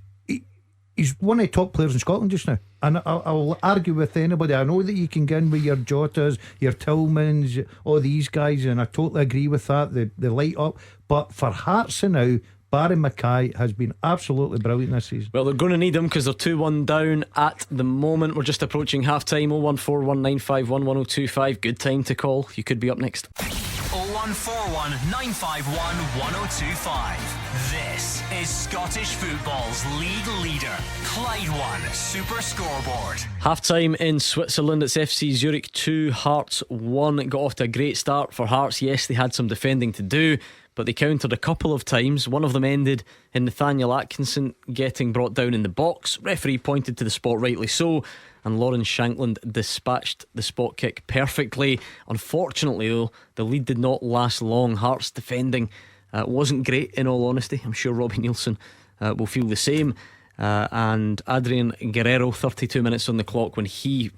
one of the top players in Scotland just now. And I'll argue with anybody. I know that you can get in with your Jotas, your Tillmans, all these guys, and I totally agree with that. They light up. But for Hearts now, Barry Mackay has been absolutely brilliant this season. Well, they're going to need him because they're 2-1 down at the moment. We're just approaching half time. 01419511025. Good time to call. You could be up next. 0141 951 1025. This is Scottish football's league leader, Clyde One Super Scoreboard. Half time in Switzerland. It's FC Zurich 2, Hearts 1. It got off to a great start for Hearts. Yes, they had some defending to do, but they countered a couple of times. One of them ended in Nathaniel Atkinson getting brought down in the box. Referee pointed to the spot, rightly so, and Lawrence Shankland dispatched the spot kick perfectly. Unfortunately though, the lead did not last long. Hearts defending wasn't great, in all honesty. I'm sure Robbie Neilson will feel the same. And Adrian Guerrero, 32 minutes on the clock when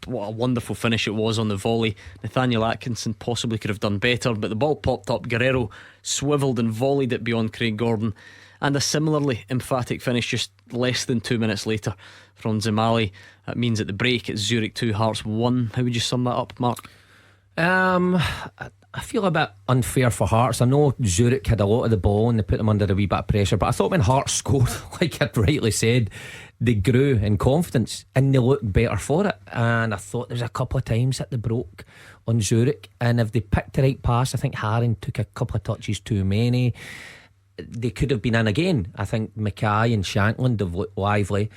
what a wonderful finish it was on the volley. Nathaniel Atkinson possibly could have done better, but the ball popped up. Guerrero swivelled and volleyed it beyond Craig Gordon. And a similarly emphatic finish just less than 2 minutes later from Zamali. That means at the break it's Zurich 2, Hearts 1. How would you sum that up, Mark? I feel a bit unfair for Hearts. I know Zurich had a lot of the ball and they put them under a wee bit of pressure, but I thought when Hearts scored, like I'd rightly said, they grew in confidence and they looked better for it. And I thought there was a couple of times that they broke on Zurich, and if they picked the right pass, I think Haring took a couple of touches too many. They could have been in again. I think Mackay and Shankland have looked lively,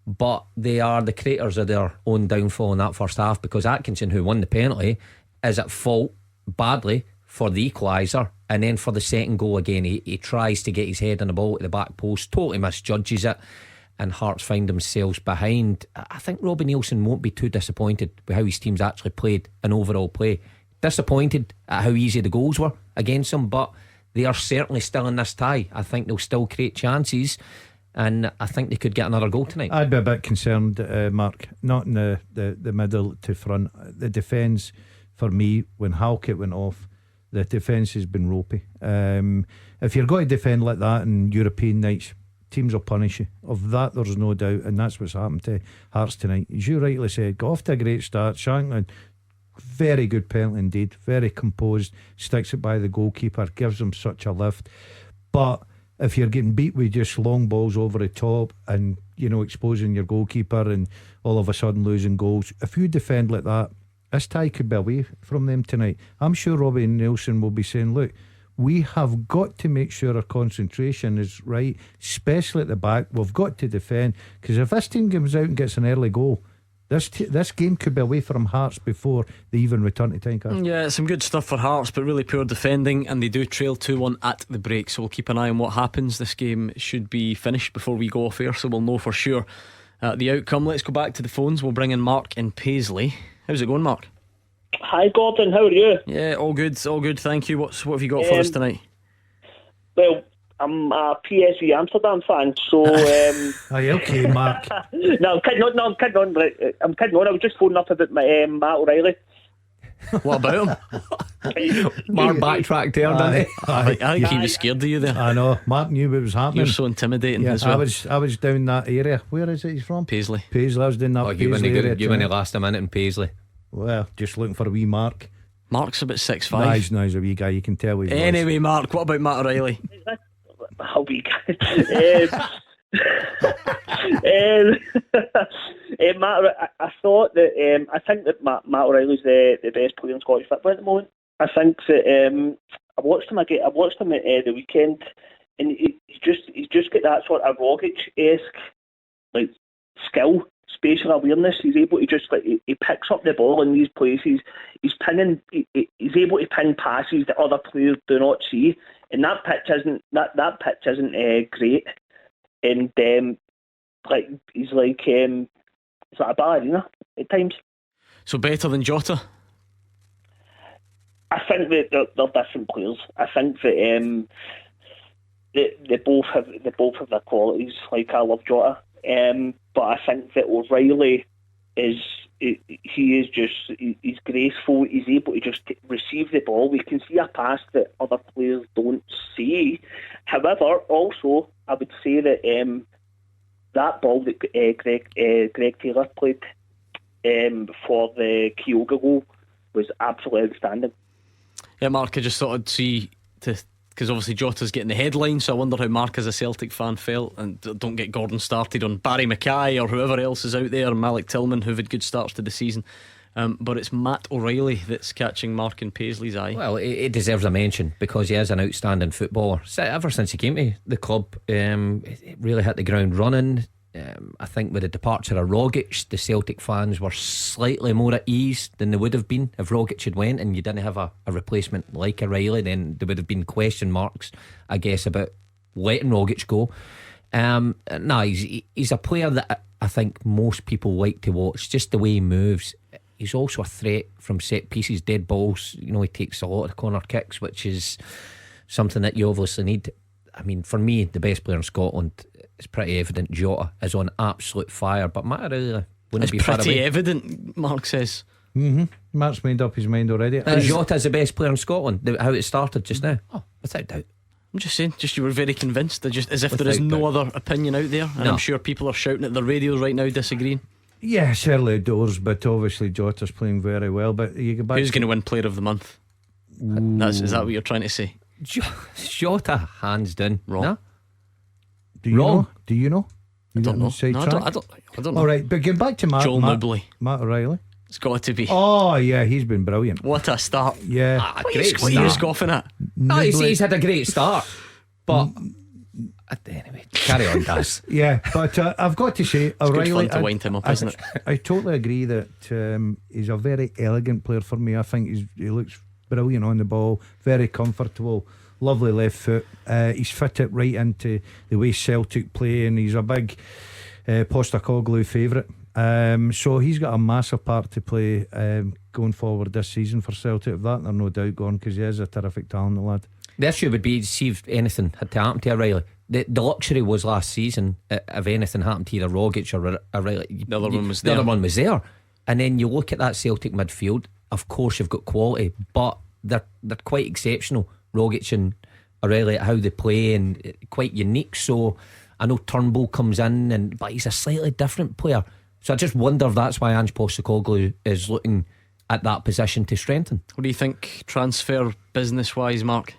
but they are the creators of their own downfall in that first half, because Atkinson, who won the penalty, is at fault badly for the equaliser, and then for the second goal again he tries to get his head on the ball at the back post, totally misjudges it, and Hearts find themselves behind. I think Robbie Neilson won't be too disappointed with how his team's actually played and overall play. Disappointed at how easy the goals were against him, but they are certainly still in this tie. I think they'll still create chances, and I think they could get another goal tonight. I'd be a bit concerned, Mark, not in the middle to front. The defence, for me, when Halkett went off, the defence has been ropey. If you're going to defend like that in European nights, teams will punish you. Of that there's no doubt, and that's what's happened to Hearts tonight. As you rightly said, got off to a great start. Shankland, very good penalty indeed, very composed, sticks it by the goalkeeper, gives him such a lift. But if you're getting beat with just long balls over the top and, you know, exposing your goalkeeper and all of a sudden losing goals, if you defend like that, this tie could be away from them tonight. I'm sure Robbie Neilson will be saying, look, we have got to make sure our concentration is right, especially at the back. We've got to defend, because if this team comes out and gets an early goal, this game could be away from Hearts before they even return to Tynecastle. Yeah, some good stuff for Hearts, but really poor defending, and they do trail 2-1 at the break, so we'll keep an eye on what happens. This game should be finished before we go off air, so we'll know for sure the outcome. Let's go back to the phones. We'll bring in Mark in Paisley. How's it going, Mark? Hi Gordon, how are you? Yeah, all good, thank you. What have you got for us tonight? Well, I'm a PSV Amsterdam fan, so are you okay, Mark? No, I'm kidding on. I was just phoning up about my Matt O'Reilly. What about him? Mark backtracked there, didn't he? I think he was scared of you there. I know, Mark knew what was happening. You're so intimidating, yeah, as well. I was down that area. Where is it he's from? Paisley. I was doing that Paisley area. You wouldn't last a minute in Paisley. Well, just looking for a wee Mark. Mark's about 6'5". Nice, a wee guy, you can tell he's anyway, Mark, what about Matt O'Reilly? A wee guy. Matt, I thought that I think that Matt O'Reilly's the best player in Scottish football at the moment. I think that I watched him at the weekend, and he's just got that sort of Rogic-esque like skill, spatial awareness. He's able to just he picks up the ball in these places. He's able to pin passes that other players do not see. And that pitch isn't great. And he's like a ballerina at times. So better than Jota? I think that they're different players. I think that they both have their qualities. Like, I love Jota. But I think that O'Reilly he's graceful. He's able to just receive the ball. We can see a pass that other players don't see. However, also I would say that that ball that Greg Taylor played for the Kyoga goal was absolutely outstanding. Yeah, Mark, I just thought I'd see because obviously Jota's getting the headline, so I wonder how Mark as a Celtic fan felt. And don't get Gordon started on Barry Mackay or whoever else is out there, Malik Tillman, who've had good starts to the season. But it's Matt O'Reilly that's catching Mark in Paisley's eye. Well, it deserves a mention because he is an outstanding footballer. Ever since he came to the club, he really hit the ground running. I think with the departure of Rogic, the Celtic fans were slightly more at ease than they would have been if Rogic had went and you didn't have a replacement like O'Reilly. Then there would have been question marks, I guess, about letting Rogic go. He's a player that I think most people like to watch, just the way he moves. He's also a threat from set pieces, dead balls. You know, he takes a lot of corner kicks, which is something that you obviously need. I mean, for me, the best player in Scotland, it's pretty evident. Jota is on absolute fire, but Matt really wouldn't be far away. It's pretty evident, Mark says. Mark's made up his mind already. Jota is the best player in Scotland. How it started just now, without doubt. I'm just saying, you were very convinced, just as if there is no other opinion out there, and I'm sure people are shouting at the radio right now disagreeing. Yeah, certainly doors, but obviously Jota's playing very well. But you go back. Who's going to win Player of the Month? Is that what you're trying to say? Jota, hands down. Wrong. No? Do you know? Do you know? I don't know. I don't know. All right, but get back to Matt O'Reilly. It's got to be. Oh yeah, he's been brilliant. What a start! Yeah, great start. You're scoffing at? He's had a great start, but anyway, carry on, guys. Yeah, but I've got to say, O'Reilly, good fun to wind him up, isn't it? I totally agree that he's a very elegant player for me. I think he looks brilliant on the ball, very comfortable, lovely left foot. He's fitted right into the way Celtic play, and he's a big Postecoglou favourite. So he's got a massive part to play going forward this season for Celtic. Of that, there's no doubt gone, because he is a terrific talent, the lad. The issue would be to see if anything had to happen to O'Reilly. The luxury was last season, if anything happened to either Rogic or O'Reilly, the other one was there. And then you look at that Celtic midfield. Of course, you've got quality, but they're quite exceptional. Rogic and O'Reilly at how they play, and quite unique. So I know Turnbull comes in, but he's a slightly different player. So I just wonder if that's why Ange Postecoglou is looking at that position to strengthen. What do you think, transfer business wise, Mark?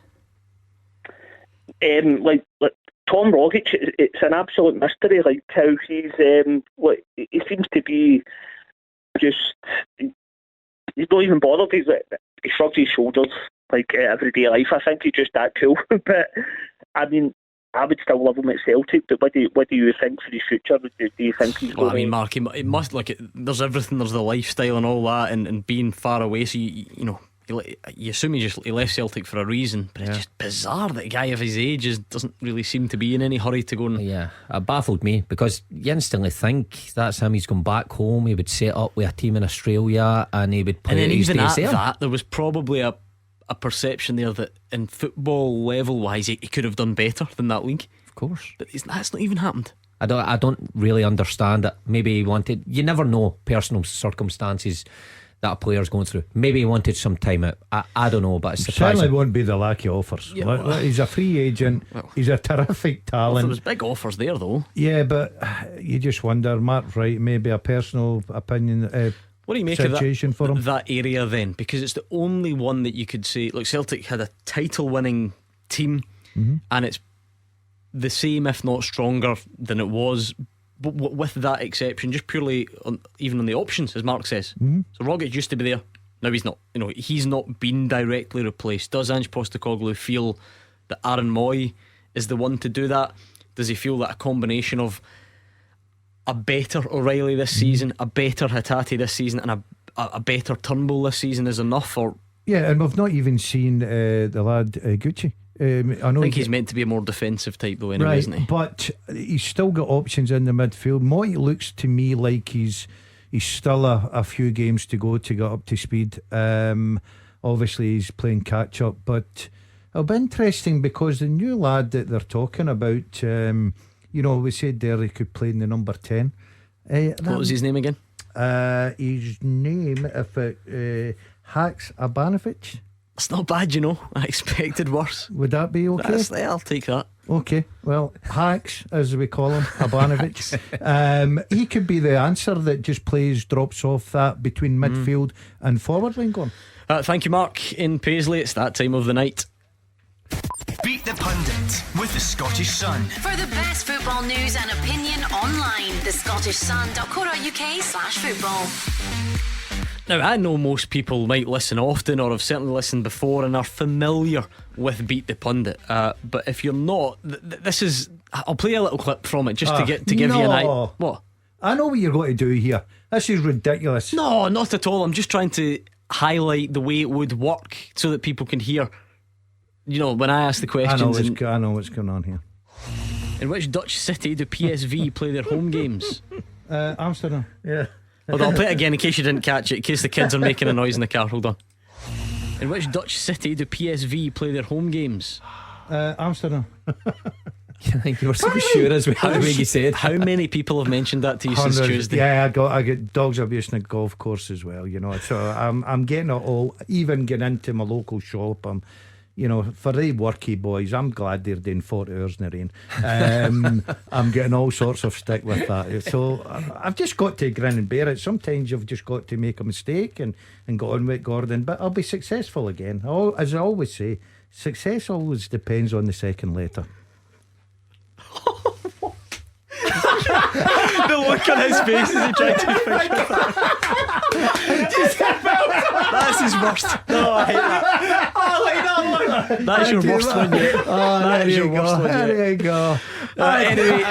Like Tom Rogic, it's an absolute mystery. Like how he's, he seems to be just. He's not even bothered. He shrugs his shoulders like everyday life. I think he's just that cool. But I mean, I would still love him at Celtic. But what do you think for his future? Do you think he's going? I mean, Mark, it must there's everything. There's the lifestyle and all that, and being far away. So you assume he left Celtic for a reason. But it's just bizarre that a guy of his age doesn't really seem to be in any hurry to go. Yeah, it baffled me, because you instantly think that's him. He's gone back home. He would set up with a team in Australia, and he would play. And then even at there. That, there was probably a perception there that in football level wise he could have done better than that league. Of course, but that's not even happened. I don't really understand it. Maybe he wanted. You never know personal circumstances that a player's going through. Maybe he wanted some time out. I don't know, but it's surprising. Certainly won't be the lack of offers. He's a free agent. He's a terrific talent. There was big offers there though. Yeah, but you just wonder. Mark's right. Maybe a personal opinion. What do you make situation of for him? That area then? Because it's the only one that you could say. Look, Celtic had a title-winning team, and it's the same, if not stronger, than it was. But with that exception, just purely even on the options, as Mark says. So Rogic used to be there. Now he's not. He's not been directly replaced. Does Ange Postecoglou feel that Aaron Moy is the one to do that? Does he feel that a combination of a better O'Reilly this season, a better Hatate this season, and a better Turnbull this season is enough? Or and we've not even seen the lad Gucci. I think he's meant to be a more defensive type though, anyway, isn't he? But he's still got options in the midfield. Moy looks to me like he's still a few games to go to get up to speed. Obviously he's playing catch up, but it'll be interesting, because the new lad that they're talking about, we said there he could play in the number 10. What was his name again? His name, Haks Abanovic. It's not bad, I expected worse. Would that be okay? I'll take that. Okay, well, Hacks, as we call him, Abanovic. He could be the answer that just drops off that between midfield and forward line going. Thank you, Mark, in Paisley. It's that time of the night. Beat the Pundit with the Scottish Sun. For the best football news and opinion online, thescottishsun.co.uk/football. Now, I know most people might listen often, or have certainly listened before, and are familiar with Beat the Pundit. But if you're not, this is I'll play a little clip from it just to give you an idea. What? I know what you're going to do here. This is ridiculous. No, not at all. I'm just trying to highlight the way it would work so that people can hear. You know, when I ask the questions. I know what's going on here. In which Dutch city do PSV play their home games? Amsterdam. Yeah. Hold on, I'll play it again in case you didn't catch it, in case the kids are making a noise in the car. Hold on. In which Dutch city do PSV play their home games? Amsterdam. I think you were so sure as well the way you said. How many people have mentioned that to you since Tuesday? Yeah, I get dogs abuse in a golf course as well, you know. So I'm getting it all, even getting into my local shop. You know, for the worky boys, I'm glad they're doing 40 hours in the rain. I'm getting all sorts of stick with that. So I've just got to grin and bear it. Sometimes you've just got to make a mistake and go on with Gordon, but I'll be successful again. As I always say, success always depends on the second letter. The look on his face as he tried to finish with that. That's his worst. No, I hate that. I like that one. That's your worst one yet. That is your worst one yet. There you go. Anyway,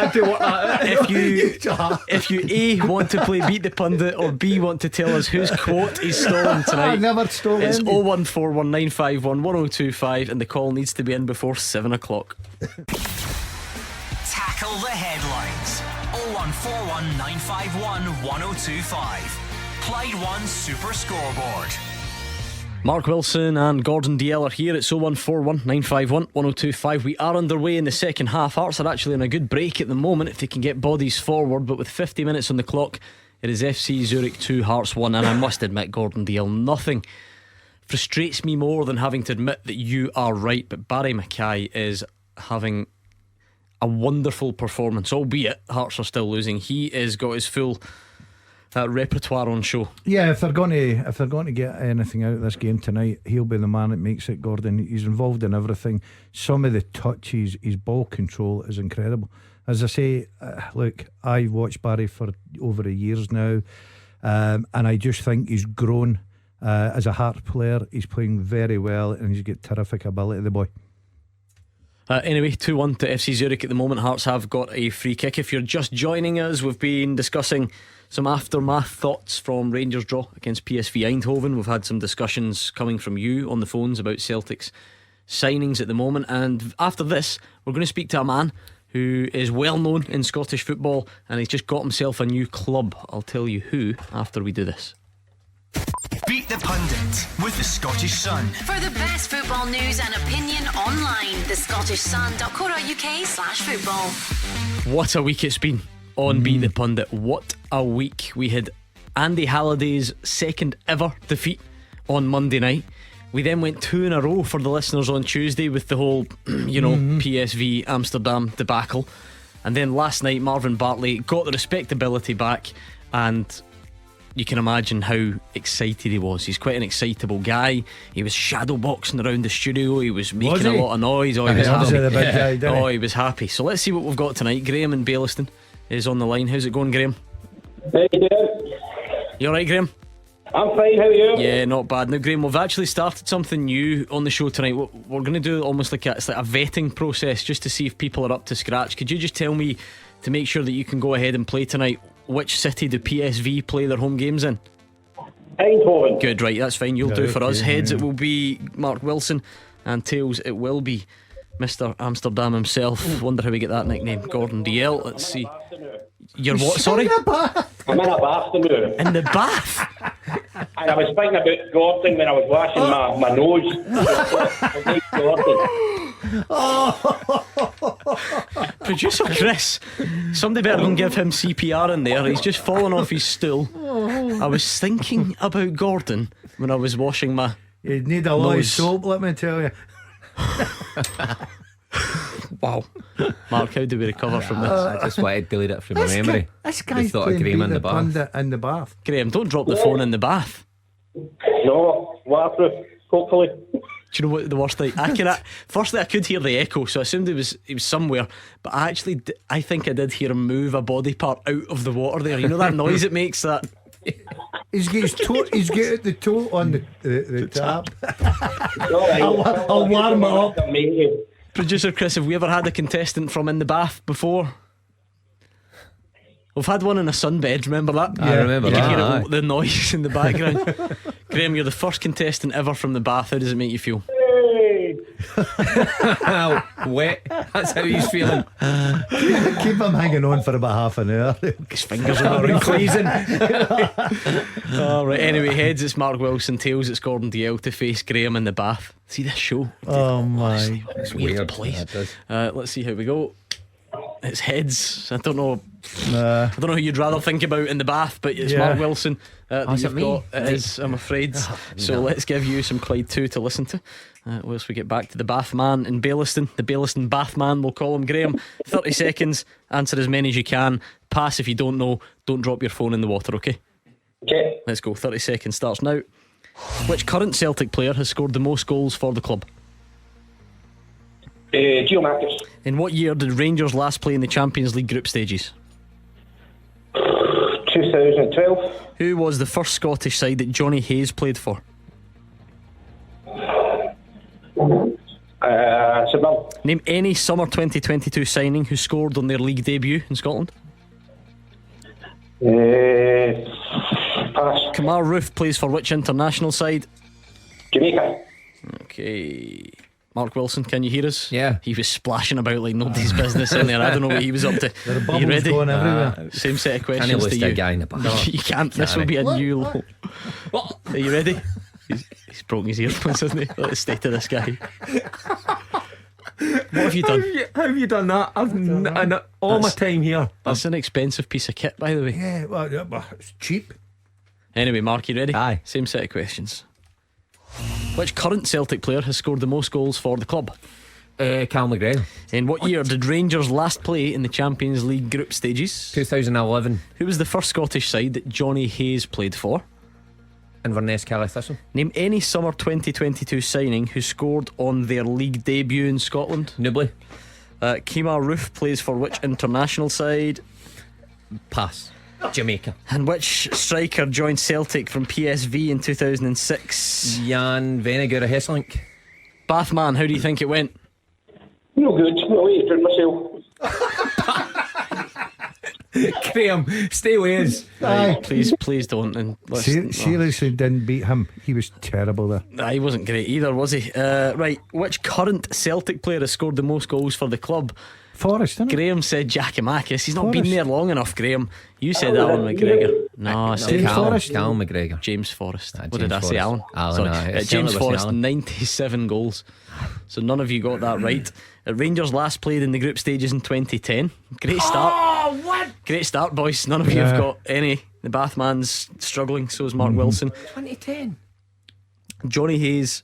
if you A, want to play Beat the Pundit, or B, want to tell us whose quote is stolen tonight, I never stole it's any. 01419511025, and the call needs to be in before 7 o'clock. Tackle the headlines. 01419511025. Clyde One Super Scoreboard. Mark Wilson and Gordon Dalziel are here. It's 01419511025. We are underway in the second half. Hearts are actually on a good break at the moment if they can get bodies forward, but with 50 minutes on the clock, it is FC Zurich 2, Hearts 1. And I must admit, Gordon Dalziel, nothing frustrates me more than having to admit that you are right, but Barry Mackay is having a wonderful performance, albeit Hearts are still losing. He has got his full repertoire on show. Yeah, if they're going to get anything out of this game tonight, he'll be the man that makes it. Gordon, he's involved in everything. Some of the touches, his ball control is incredible. As I say, look, I've watched Barry for over a years now, and I just think he's grown as a Hearts player. He's playing very well, and he's got terrific ability, the boy. Anyway, 2-1 to FC Zurich at the moment. Hearts have got a free kick. If you're just joining us, we've been discussing some aftermath thoughts from Rangers' draw against PSV Eindhoven. We've had some discussions coming from you on the phones about Celtic's signings at the moment, and after this we're going to speak to a man who is well known in Scottish football, and he's just got himself a new club. I'll tell you who after we do this. Beat the Pundit with the Scottish Sun. For the best football news and opinion online, thescottishsun.co.uk/football. What a week it's been on Beat the Pundit. What a week. We had Andy Halliday's second ever defeat on Monday night. We then went 2 in a row for the listeners on Tuesday with the whole PSV Amsterdam debacle. And then last night Marvin Bartley got the respectability back, and you can imagine how excited he was. He's quite an excitable guy. He was shadowboxing around the studio. He was making a lot of noise. He was happy. He was happy. So let's see what we've got tonight. Graham in Baillieston is on the line. How's it going, Graham? How you doing? You alright, Graham? I'm fine, how are you? Yeah, not bad. Now, Graham, we've actually started something new on the show tonight. We're going to do almost like it's like a vetting process just to see if people are up to scratch. Could you just tell me, to make sure that you can go ahead and play tonight, which city do PSV play their home games in? Eindhoven. Good, right, that's fine. You'll do for us. Heads, it will be Mark Wilson, and tails, it will be Mr. Amsterdam himself. Wonder how we get that nickname. Gordon Dalziel. Let's see. You're what? Sorry? I'm in a bath now. In the bath? And I was thinking about Gordon when I was washing my nose. Producer Chris, somebody better go and give him CPR in there. He's just fallen off his stool. I was thinking about Gordon when I was washing my You need a lot of soap, let me tell you. Wow. Mark, how do we recover from this? I just wanted to delete it from my memory. This guy's thought of Graham in the bath. In the bath. Graham, don't drop the phone in the bath. No, waterproof, hopefully. Do you know what the worst thing? Firstly, I could hear the echo, so I assumed he was somewhere. But I think I did hear him move a body part out of the water there. You know that noise it makes? That He's got the toe on the tap. I'll warm it up. Producer Chris, have we ever had a contestant from in the bath before? We've had one in a sunbed, remember that? Yeah, I remember you that. can Aye. hear the noise in the background. Graham, you're the first contestant ever from the bath. How does it make you feel? Wet. That's how he's feeling. Keep him hanging on for about half an hour. His fingers are not freezing. Alright, anyway, heads it's Mark Wilson, tails it's Gordon Dalziel to face Graham in the bath. See this show? Oh my. It's weird place. Let's see how we go. It's heads. I don't know who you'd rather think about in the bath, but it's Mark Wilson that is it you've me? got. It is, I'm afraid. So let's give you some Clyde 2 to listen to whilst we get back to the bath man in Baillieston. The Baillieston bath man, we'll call him. Graham, 30 seconds, answer as many as you can. Pass if you don't know. Don't drop your phone in the water, okay? Okay. Let's go. 30 seconds starts now. Which current Celtic player has scored the most goals for the club? Gio Marcus. In what year did Rangers last play in the Champions League group stages? 2012. Who was the first Scottish side that Johnny Hayes played for? St Mirren. Name any summer 2022 signing who scored on their league debut in Scotland. Pass. Kamar Roof plays for which international side? Jamaica. Okay. Mark Wilson, can you hear us? Yeah. He was splashing about like nobody's business in there. I don't know what he was up to. There are Are you bubbles ready? going everywhere. Same set of Can questions you to list you. a guy in the bath? You can't. This will be a new low. Are you ready? He's broken his earphones, hasn't he? Look at the state of this guy. What have you done? How have you done that? All my time here. That's an expensive piece of kit, by the way. Yeah, well, it's cheap. Anyway, Mark, you ready? Aye. Same set of questions. Which current Celtic player has scored the most goals for the club? Cal McGregor. In what year did Rangers last play in the Champions League group stages? 2011. Who was the first Scottish side that Johnny Hayes played for? Inverness Caley Thistle. Name any summer 2022 signing who scored on their league debut in Scotland. Newbley. Kamar Roof plays for which international side? Pass. Jamaica. And which striker joined Celtic from PSV in 2006? Jan Vennegoor of Hesselink. Bathman, how do you think it went? No good. No way to drown myself. Graham, stay with us. Right, please don't. And Seriously didn't beat him. He was terrible there. He wasn't great either, was he? Right, which current Celtic player has scored the most goals for the club? Forrest, didn't it? Graham said Giacomakis. He's not Forrest. been there long enough, Graham. You said Alan McGregor. No, I said James Forrest. Cal McGregor. James Forrest. What James did I say, Forrest. Alan? Alan, Sorry. it's James certainly Forrest, Alan. 97 goals. So none of you got that right. Rangers last played in the group stages in 2010. Great start. Oh, what? Great start, boys. None of you have got any. The Bathman's struggling, so is Mark Wilson. 2010. Johnny Hayes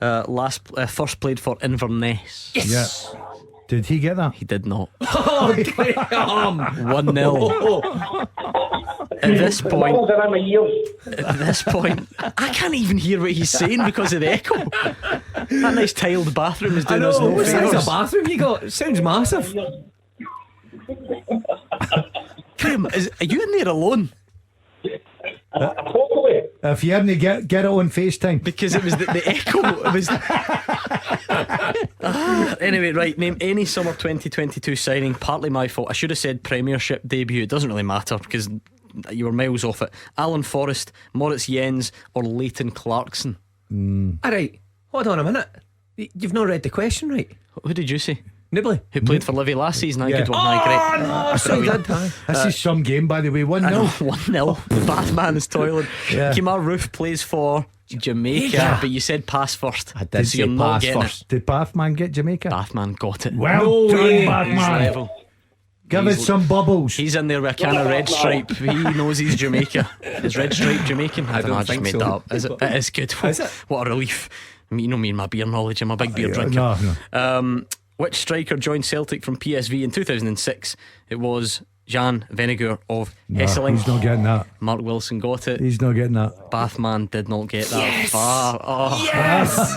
first played for Inverness. Yes. Yeah. Did he get that? He did not. Oh, Graham. 1-0. At this point, Bubbles around my ears. At this point, I can't even hear what he's saying because of the echo. That nice tiled bathroom is doing us no What size favours. of bathroom you got? It sounds massive. Graham, are you in there alone? Hopefully. If you hadn't get it on FaceTime. Because it was the echo. It was. Anyway, right. Name any summer 2022 signing. Partly my fault. I should have said Premiership debut. It doesn't really matter because you were miles off it. Alan Forrest, Moritz Jens, or Leighton Clarkson. Alright, hold on a minute. You've not read the question right. Who did you say? Nibbley. Who played for Livy last season? Yeah. Good one. Aye, great. no, so Brilliant. good. This is some game, by the way. 1-0. 1-0. The Bathman is toiling. Yeah. Kamar Roof plays for Jamaica, Yeah. but you said pass first. I did so say you're not pass getting first. Did Bathman get Jamaica? Bathman got it. Well done, way. He's Bathman. level. Give us some bubbles. He's in there with a can of red stripe. He knows he's Jamaica. Is red stripe Jamaican? I don't know, I just think made so. that up. Is it? It is good. Is it? What a relief. You know me and my beer knowledge. I'm a big beer drinker. No. Which striker joined Celtic from PSV in 2006? It was Jan Vennegoor of Hesselink. He's not getting that. Mark Wilson got it. He's not getting that. Bathman did not get that far. Oh. Yes.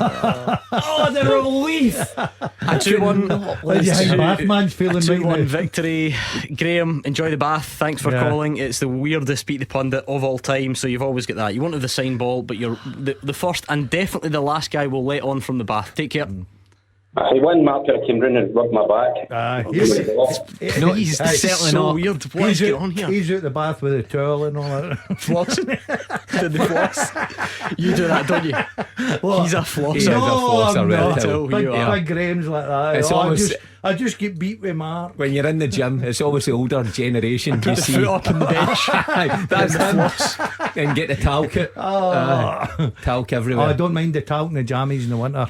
Oh, the relief. A 2-1. How do you think Bathman's feeling right 2-1 now? victory. Graham, enjoy the bath. Thanks for Yeah. calling. It's the weirdest Beat the Pundit of all time, so you've always got that. You won't have the sign ball, but you're the first and definitely the last guy we'll let on from the bath. Take care. I one Mark could have came round and rubbed my back. He's certainly so not weird. What is going on here? He's out the bath with a towel and all that. Flossing. Did the floss? You do that, don't you? What? He's a flosser. He's a flosser, I'm well, not. tell Big, you are. big Graham's like that. It's almost- I just get beat with Mark. When you're in the gym, it's always the older generation. Put the foot up on the bench. That's the him. floss. And get the talc. Talc everywhere. I don't mind the talc and the jammies in the winter.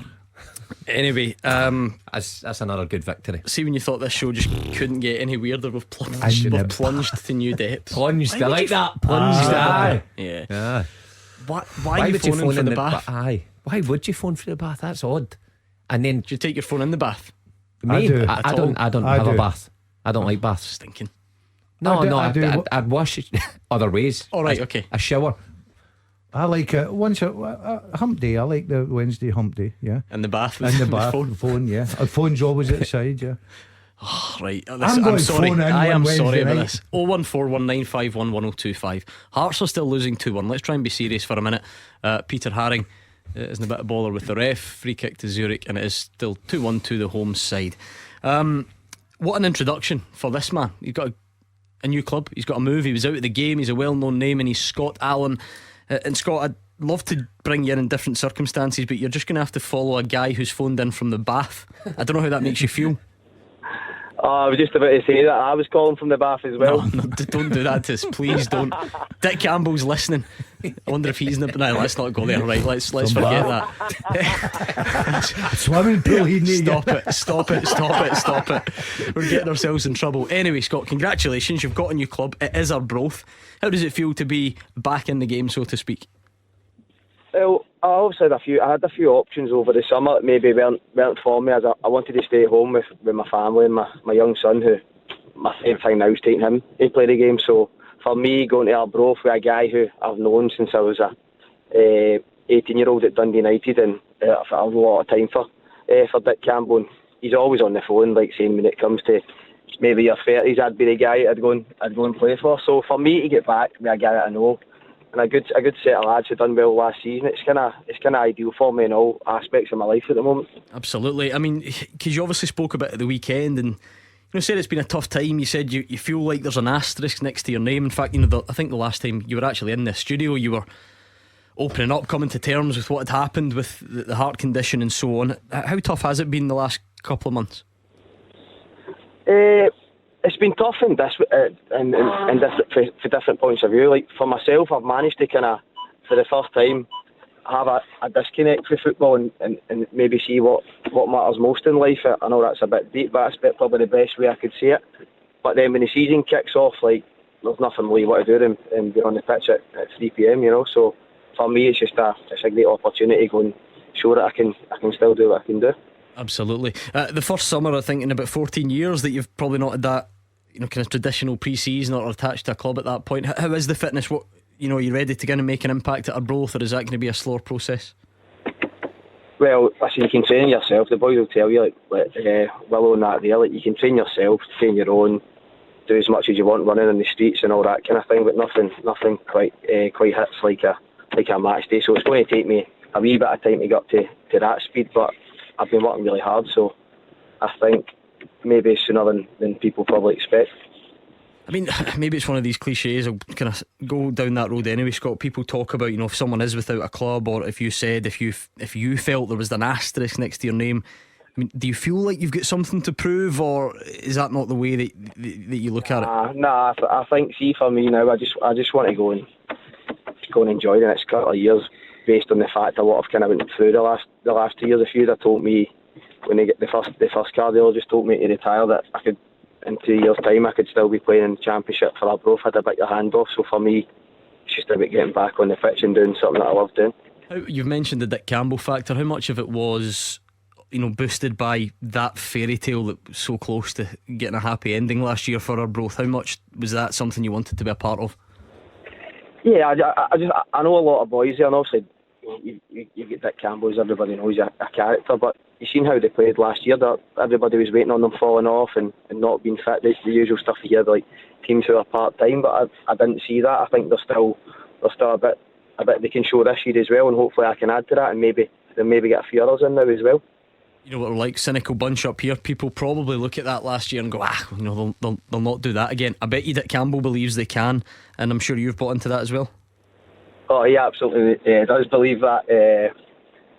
Anyway, that's another good victory. see when you thought this show just couldn't get any weirder, we've plunged to new depths. Plunged, I like that. Plunged, aye. Yeah. Yeah. Why you would you phoning phone for in the bath? Aye. Why would you phone for the bath? That's odd. And then Do you take your phone in the bath? me, do. I don't I have a do. bath. I don't like baths. Stinking. I do. I'd wash it other ways. All right, okay. A shower. I like it once a hump day. I like the Wednesday hump day. Yeah, In the bath. in the with bath. phone. Phone. Yeah, a phone's always at the side. Yeah. Right, I'm going sorry. phone in I am one sorry Wednesday about night. this. 01419511025. Hearts are still losing 2-1. Let's try and be serious for a minute. Peter Haring isn't a bit of baller with the ref. Free kick to Zurich, and it is still 2-1 to the home side. What an introduction for this man. He's got a new club. He's got a move. He was out of the game. He's a well-known name, and he's Scott Allen. And Scott, I'd love to bring you in different circumstances, but you're just going to have to follow a guy who's phoned in from the bath. I don't know how that makes you feel. I was just about to say that I was calling from the bath as well. No, don't do that to us, please don't. Dick Campbell's listening. I wonder if he's in the. No, let's not go there. Right, let's forget that. Swimming pool. He need Stop it. We're getting ourselves in trouble. Anyway, Scott, congratulations. You've got a new club. It is Arbroath. How does it feel to be back in the game, so to speak? Well, I obviously had a few options over the summer that maybe weren't for me, as I wanted to stay at home with my family and my young son, who my favourite thing now is taking him to play the game. So for me, going to Arbroath with a guy who I've known since I was a 18-year-old at Dundee United, and I've had a lot of time for Dick Campbell, and he's always on the phone, like saying when it comes to maybe your 30s, I'd be the guy I'd go and play for. So for me to get back with a guy that I know, and a good set of lads who done well last season, it's kind of ideal for me in all aspects of my life at the moment. Absolutely. I mean, because you obviously spoke about it at the weekend, and said it's been a tough time. You said you feel like there's an asterisk next to your name. In fact, I think the last time you were actually in the studio, you were opening up, coming to terms with what had happened with the heart condition and so on. How tough has it been the last couple of months? It's been tough for different points of view. Like for myself, I've managed to kind of, for the first time, have a disconnect with football and maybe see what matters most in life. I know that's a bit deep, but that's probably the best way I could see it. But then when the season kicks off, like there's nothing really you want to do than be on the pitch at 3 PM, So for me, it's a great opportunity to go and show that I can still do what I can do. Absolutely. The first summer, I think, in about 14 years that you've probably not had that, kind of traditional pre-season or attached to a club at that point. How is the fitness? What, are you ready to go and make an impact at Arbroath, or is that going to be a slower process? Well, listen, you can train yourself. The boys will tell you, Willow and that there, you can train yourself, train your own, do as much as you want running in the streets and all that kind of thing, but nothing quite hits like a match day. So it's going to take me a wee bit of time to get up to that speed, but I've been working really hard, so I think maybe sooner than people probably expect. I mean, maybe it's one of these cliches. I'll kind of go down that road anyway, Scott. People talk about, if someone is without a club, or if you felt there was an asterisk next to your name. I mean, do you feel like you've got something to prove, or is that not the way that you look at it? Nah, I think, see, for me now, I just want to go and enjoy the next couple of years, based on the fact of what I've kind of went through the last 2 years. If you'd have told me when they get the first cardiologist told me to retire that I could, in 2 years' time, I could still be playing in the Championship for Arbroath, I'd have bit your hand off. So for me, it's just about getting back on the pitch and doing something that I love doing. You've mentioned the Dick Campbell factor. How much of it was, boosted by that fairy tale that was so close to getting a happy ending last year for Arbroath? How much was that something you wanted to be a part of? Yeah, I know a lot of boys there, and obviously you get Dick Campbell, as everybody knows, a character, but you seen how they played last year. That everybody was waiting on them falling off and not being fit, the usual stuff you hear, like teams who are part-time, but I didn't see that. I think there's still a bit they can show this year as well, and hopefully I can add to that, and maybe get a few others in now as well. You know what we're like, cynical bunch up here. People probably look at that last year and go, they'll not do that again. I bet you that Campbell believes they can, and I'm sure you've bought into that as well. Oh, he absolutely does believe that.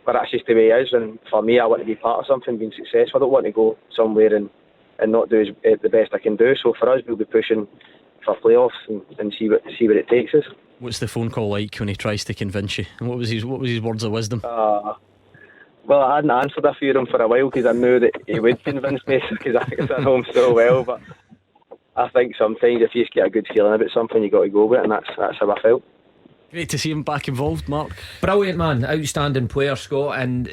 But that's just the way he is, and for me, I want to be part of something, being successful. I don't want to go somewhere and not do the best I can do. So for us, we'll be pushing for playoffs and see where it takes us. What's the phone call like when he tries to convince you? And what was his words of wisdom? Well, I hadn't answered a few of them for a while because I knew that he would convince me because I know him so well. But I think sometimes if you just get a good feeling about something, you got to go with it, and that's how I felt. Great to see him back involved, Mark. Brilliant, man. Outstanding player, Scott. And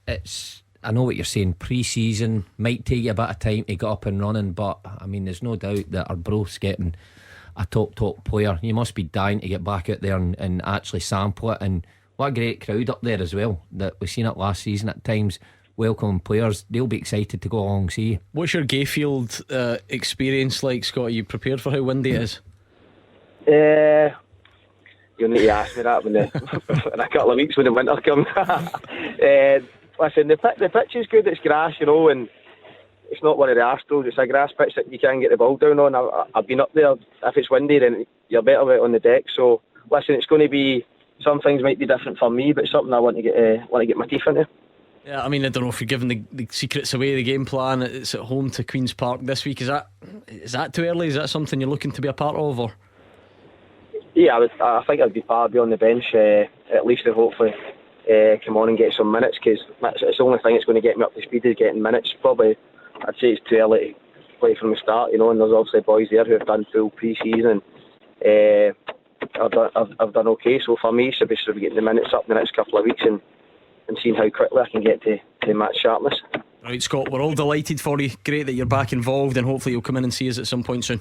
it's, I know what you're saying, pre-season might take you a bit of time to get up and running, but I mean, there's no doubt that Arbroath's getting a top player. You must be dying to get back out there and actually sample it. And what a great crowd up there as well, that we've seen it last season at times, welcoming players. They'll be excited to go along and see you. What's your Gayfield experience like, Scott? Are you prepared for how windy it is? You'll need to ask me that in a couple of weeks when the winter comes. Listen, the pitch is good. It's grass, and it's not one of the Arsenals. It's a grass pitch that you can get the ball down on. I've been up there. If it's windy, then you're better with it on the deck. So listen, it's going to be, some things might be different for me, but something I want to get my teeth into. Yeah, I mean, I don't know if you're giving the secrets away. The game plan, it's at home to Queen's Park this week. Is that too early? Is that something you're looking to be a part of, or? Yeah, I think I'd be part, be on the bench at least, and hopefully come on and get some minutes, because it's the only thing that's going to get me up to speed is getting minutes. Probably, I'd say it's too early to play from the start, and there's obviously boys there who have done full pre-season. I've done okay, so for me, it's just getting the minutes up in the next couple of weeks and seeing how quickly I can get to match sharpness. Right, Scott, we're all delighted for you. Great that you're back involved, and hopefully you'll come in and see us at some point soon.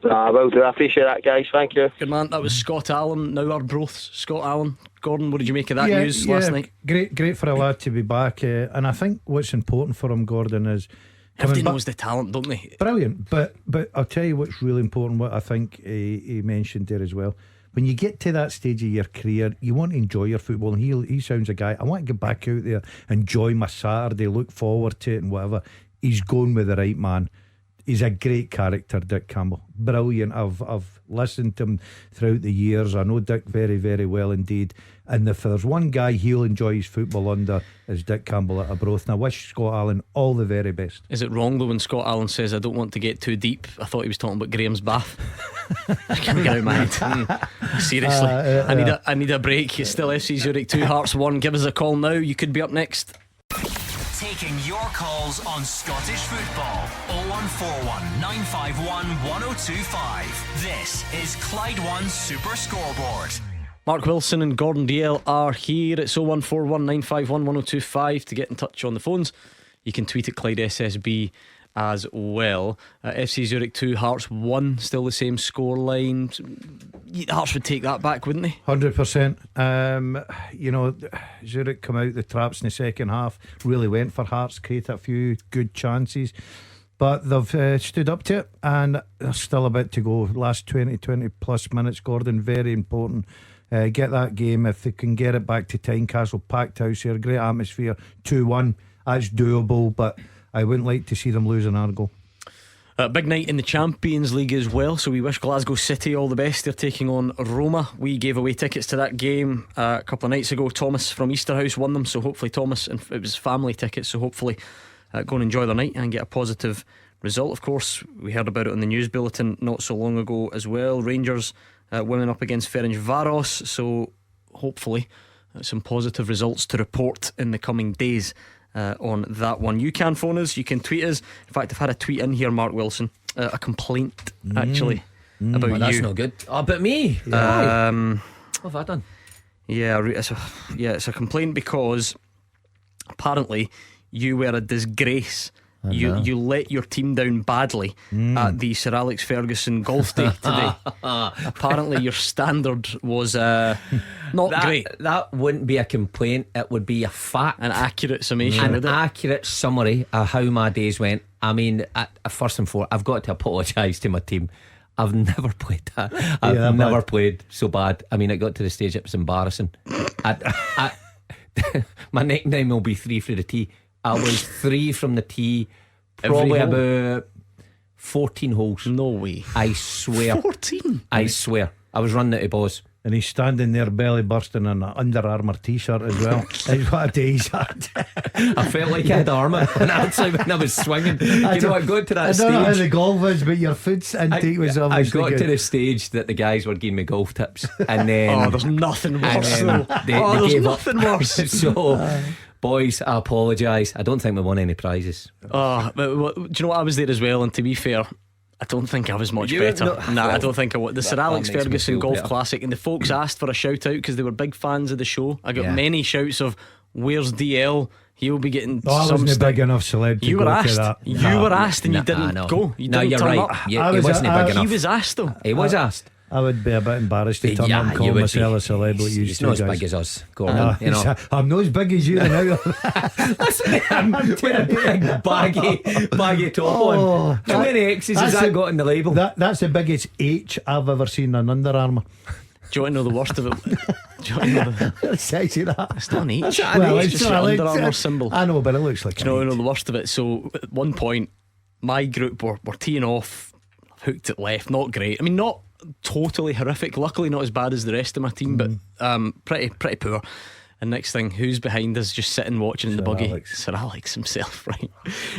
I will do. I appreciate that, guys. Thank you. Good man. That was Scott Allen, now Arbroath's Scott Allen. Gordon, what did you make of that news last night? Great for a lad to be back, and I think what's important for him, Gordon, is everybody knows the talent, don't they? Brilliant, but I'll tell you what's really important, what I think he mentioned there as well. When you get to that stage of your career, you want to enjoy your football, and he sounds a guy, I want to get back out there, enjoy my Saturday, look forward to it and whatever. He's going with the right man. He's a great character, Dick Campbell. Brilliant. I've listened to him throughout the years. I know Dick very, very well indeed. And if there's one guy he'll enjoy his football under, is Dick Campbell at Arbroath. And I wish Scott Allen all the very best. Is it wrong though when Scott Allen says, I don't want to get too deep? I thought he was talking about Graham's bath. I can't get out of my head. Seriously, I need a break. It's still FC Zurich 2, Hearts 1. Give us a call now. You could be up next. Taking your calls on Scottish football. 0141 951 1025. This is Clyde One Super Scoreboard. Mark Wilson and Gordon DL are here. It's 0141 951 1025 to get in touch on the phones. You can tweet at Clyde SSB as well. FC Zurich 2, Hearts 1, still the same scoreline. Hearts would take that back, wouldn't they? 100%. Zurich come out the traps in the second half, really went for Hearts, created a few good chances, but they've stood up to it, and there's still a bit to go. Last 20 plus minutes, Gordon, very important. Get that game, if they can get it back to Tynecastle, packed house here, great atmosphere. 2-1, that's doable, but I wouldn't like to see them lose an Argo. Big night in the Champions League as well, so we wish Glasgow City all the best. They're taking on Roma. We gave away tickets to that game a couple of nights ago. Thomas from Easterhouse won them, so hopefully Thomas, and it was family tickets, so hopefully go and enjoy their night and get a positive result. Of course, we heard about it on the news bulletin not so long ago as well. Rangers women up against Ferencvaros, so hopefully some positive results to report in the coming days on that one. You can phone us, you can tweet us. In fact, I've had a tweet in here, Mark Wilson, a complaint actually about you. That's not good. About me? What have I done? Yeah, it's a complaint because apparently you were a disgrace. You let your team down badly at the Sir Alex Ferguson golf day today. Apparently your standard was not great. That wouldn't be a complaint, it would be a fact. An accurate summation. An accurate summary of how my days went. I mean, first and foremost, I've got to apologise to my team. I've never played that. I've never played so bad. I mean, it got to the stage it was embarrassing. My nickname will be 3 from the tee. I was 3 from the tee, probably about 14 holes. No way. I swear. 14? I swear. I was running out of balls. And he's standing there belly bursting in an Under Armour t-shirt as well. That's what a day he's had. I felt like I had armour when I was swinging. You know, I got to that stage. I don't know how the golf is, but your foot's intake was obviously I got good. to the stage that the guys were giving me golf tips, and then there's nothing worse. They gave nothing up. worse. So, boys, I apologise. I don't think we won any prizes. But do you know what? I was there as well, and to be fair, I don't think I was much better. I don't think I was. The Sir Alex Ferguson Golf better. Classic, and the folks asked for a shout out because they were big fans of the show. I got many shouts of "Where's DL?" He'll be getting. I wasn't a big enough celeb to You were go asked. To that. You were asked, and you didn't go. You didn't you're turn right. up. He wasn't big enough. He was asked though. He was asked. I would be a bit embarrassed to turn up and call myself a celeb like you He's two not guys. as big as us, Gordon. You know. I'm not as big as you now. Listen, I'm wearing a big baggy top on. How many X's has that got in the label? That's the biggest H I've ever seen in Under Armour. Do you want to know the worst of it? Do you want to know the sexy that? It's not an H. It's just an Under Armour symbol. I know, but it looks like. Do you know the worst of it? So at one point, my group were teeing off, hooked it left. Not great. I mean, not totally horrific. Luckily, not as bad as the rest of my team, but pretty poor. And next thing, who's behind us, just sitting watching in the buggy? Alex. Sir Alex himself, right?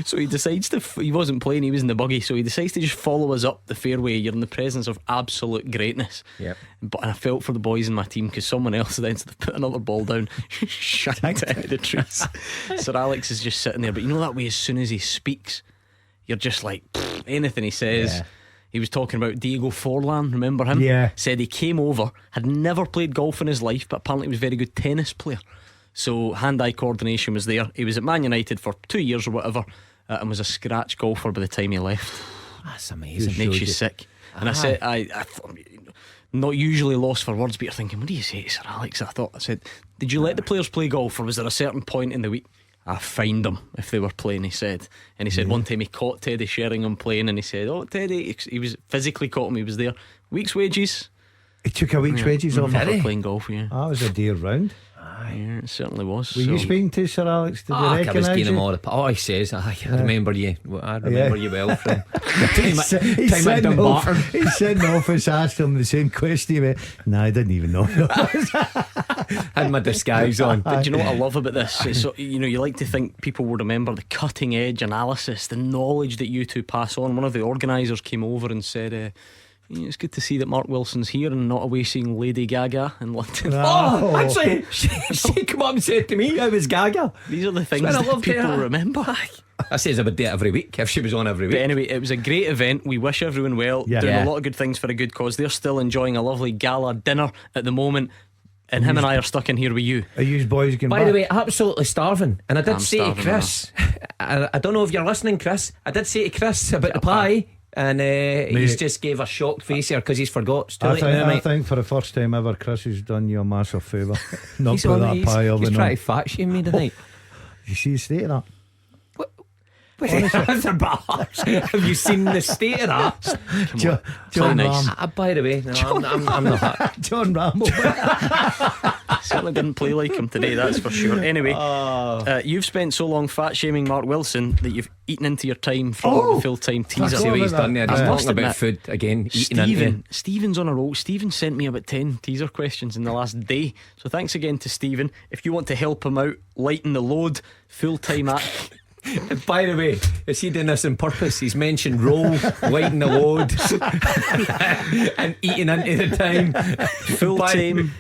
So he decides to. He wasn't playing; he was in the buggy. So he decides to just follow us up the fairway. You're in the presence of absolute greatness. Yep. But I felt for the boys in my team because someone else then put another ball down, shanked it out of the trees. Sir Alex is just sitting there. But you know that way, as soon as he speaks, you're just like anything he says. Yeah. He was talking about Diego Forlan, remember him? Yeah. Said he came over, had never played golf in his life, but apparently was a very good tennis player. So hand-eye coordination was there. He was at Man United for 2 years or whatever, and was a scratch golfer by the time he left. That's amazing. Makes you sick. And I said, I thought, not usually lost for words, but you're thinking, what do you say to Sir Alex? I said, did you let the players play golf, or was there a certain point in the week I fined them if they were playing? He said, and he said one time he caught Teddy Sheringham playing, and he said, "Oh, Teddy," he was physically caught him. He was there. Week's wages. He took a week's wages off for playing golf. Yeah, that was a dear round. Yeah, it certainly was. Were you speaking to Sir Alex? Did he recognise you? Oh, he says, I remember you. I remember you well from He's sitting in the office, asked him the same question. He went, "No, I didn't even know." Had my disguise on. But do you know what I love about this? It's, you like to think people will remember the cutting edge analysis, the knowledge that you two pass on. One of the organisers came over and said, it's good to see that Mark Wilson's here and not away seeing Lady Gaga in London. Oh, actually, she came up and said to me, I was Gaga. These are the things that people remember. I says I would do it every week if she was on every week. But anyway, it was a great event. We wish everyone well. Doing a lot of good things for a good cause. They're still enjoying a lovely gala dinner at the moment, and him and I are stuck in here with you. Are you boys getting By the way, absolutely starving. And I did say to starving, Chris, I don't know if you're listening, Chris, I did say to Chris about the pie, and he's just gave a shocked face here because he's forgot. I think for the first time ever, Chris has done you a massive favour. Not He's put that pie oven on. He's trying to fat shame me tonight. You see the state of that? Have you seen the state of that? John nice. Ram. By the way, no, I'm not. John Rambo. Certainly didn't play like him today, that's for sure. Anyway, you've spent so long fat shaming Mark Wilson that you've eaten into your time for the full-time teaser. See what he's done there. He's talking about admit, food again. Stephen's on a roll. Stephen sent me about 10 teaser questions in the last day. So thanks again to Stephen. If you want to help him out, lighten the load, full-time at. By the way, is he doing this on purpose? He's mentioned roll, lighten the load, and eating into the time. Full-time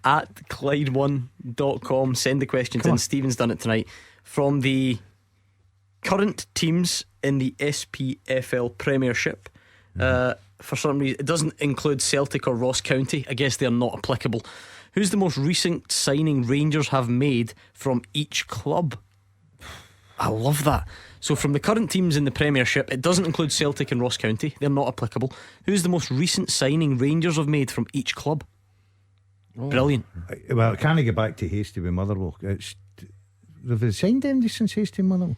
at Clyde1.com. Send the questions in. Stephen's done it tonight. From the current teams in the SPFL Premiership, for some reason it doesn't include Celtic or Ross County. I guess they're not applicable. Who's the most recent signing Rangers have made from each club? I love that. So from the current teams in the Premiership, it doesn't include Celtic and Ross County. They're not applicable. Who's the most recent signing Rangers have made from each club? Brilliant. Well, can I get back to Hasty with Motherwell? Have they signed them since Hasty Motherwell?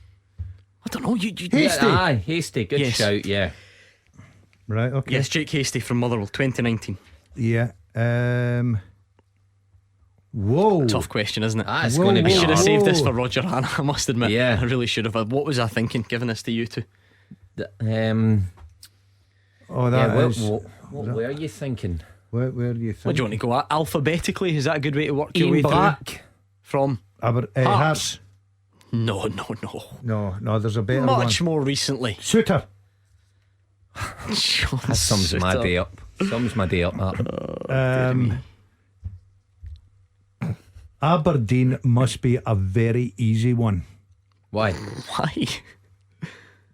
I don't know. Hasty. Hasty. Good shout. Yeah. Right. Okay. Yes, Jake Hasty from Motherwell, 2019. Yeah. Whoa. Tough question, isn't it? That's going to I be should have hard. saved this for Roger Hannah, I must admit. Yeah. I really should have. What was I thinking, giving this to you two? Oh, that is. What were you thinking? Where are you thinking? What do you want to go at? Alphabetically? Is that a good way to work your Ian way Black through? From Hearts. No. No, there's a better one. Much more recently. Suter. That sums my day up. That. Aberdeen must be a very easy one. Why?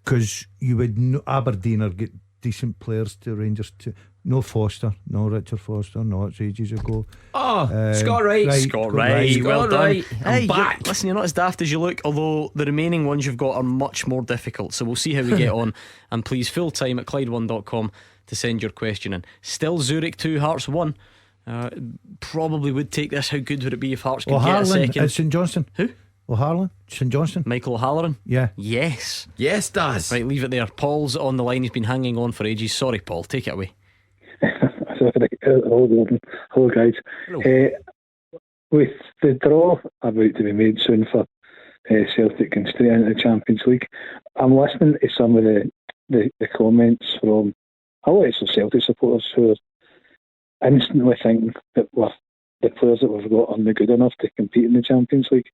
Because you would know Aberdeen are get decent players to Rangers too. No Foster, no Richard Foster. No, it's ages ago. Scott Wright. Scott Wright, well done. I'm back. Listen, you're not as daft as you look, although the remaining ones you've got are much more difficult. So we'll see how we get on. And please, full time at Clyde1.com to send your question in. Still Zurich 2, Hearts 1. Probably would take this. How good would it be if Hearts could get a second? It's St Johnstone. Who? O'Harlan? St Johnstone? Michael O'Halloran? Yeah. Yes, Daz. Right, leave it there. Paul's on the line. He's been hanging on for ages. Sorry, Paul, take it away. Hello guys. With the draw about to be made soon for Celtic and straight into the Champions League, I'm listening to some of the comments from a lot of Celtic supporters who are instantly thinking that the players that we've got are not good enough to compete in the Champions League.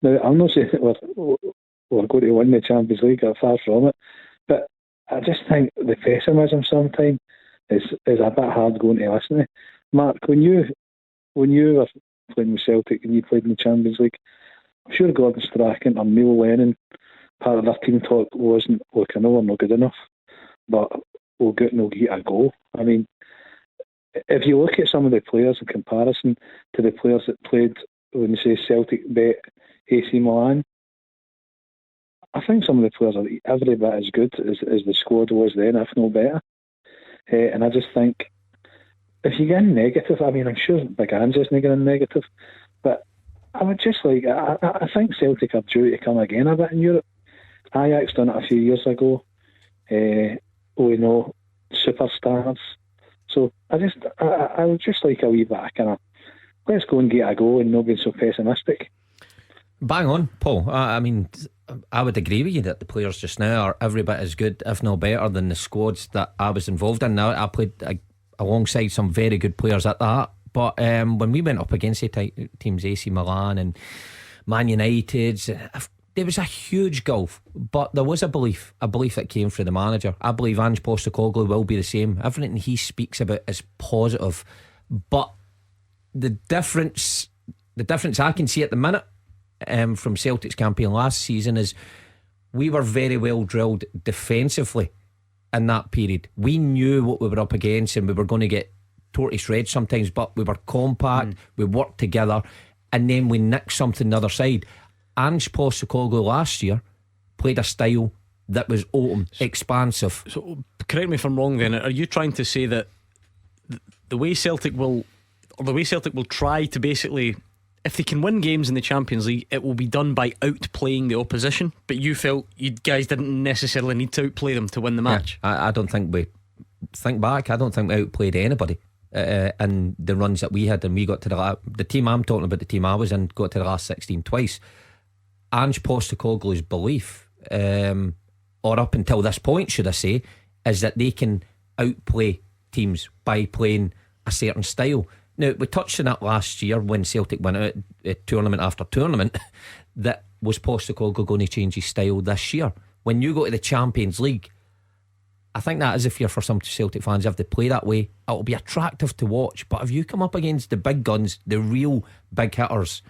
Now, I'm not saying that we're going to win the Champions League, or far from it, but I just think the pessimism sometimes is a bit hard going to listen to. Mark, when you were playing with Celtic and you played in the Champions League, I'm sure Gordon Strachan or Neil Lennon, part of their team talk wasn't, look, I know we're not good enough, but we'll get a goal. I mean, if you look at some of the players in comparison to the players that played when you say Celtic bet AC Milan, I think some of the players are every bit as good as the squad was then, if no better. And I just think if you get in negative, I mean, I'm sure Big Ange is getting negative, but I would just like, I think Celtic are due to come again a bit in Europe. Ajax done it a few years ago. We know superstars. So I would just like a wee bit of kind of, let's go and get a go and not be so pessimistic. Bang on, Paul. I mean, I would agree with you that the players just now are every bit as good, if not better, than the squads that I was involved in. Now, I played alongside some very good players at that, but when we went up against the teams AC Milan and Man United, there was a huge gulf, but there was a belief that came from the manager. I believe Ange Postecoglou will be the same. Everything he speaks about is positive, but the difference I can see at the minute from Celtic's campaign last season is we were very well drilled defensively in that period. We knew what we were up against and we were going to get tortoise red sometimes, but we were compact, we worked together, and then we nicked something the other side. Ange Postecoglou last year played a style that was open, expansive. So correct me if I'm wrong then, are you trying to say that the way Celtic will try to basically, if they can win games in the Champions League, it will be done by outplaying the opposition, but you felt you guys didn't necessarily need to outplay them to win the match? I don't think we think back. I don't think we outplayed anybody in the runs that we had, and we got to the team I'm talking about, the team I was in, got to the last 16 twice. Ange Postecoglou's belief, or up until this point, should I say, is that they can outplay teams by playing a certain style. Now, we touched on that last year when Celtic went out tournament after tournament. That was Postecoglou going to change his style this year? When you go to the Champions League, I think that is a fear for some Celtic fans. If they play that way, it'll be attractive to watch. But if you come up against the big guns, the real big hitters,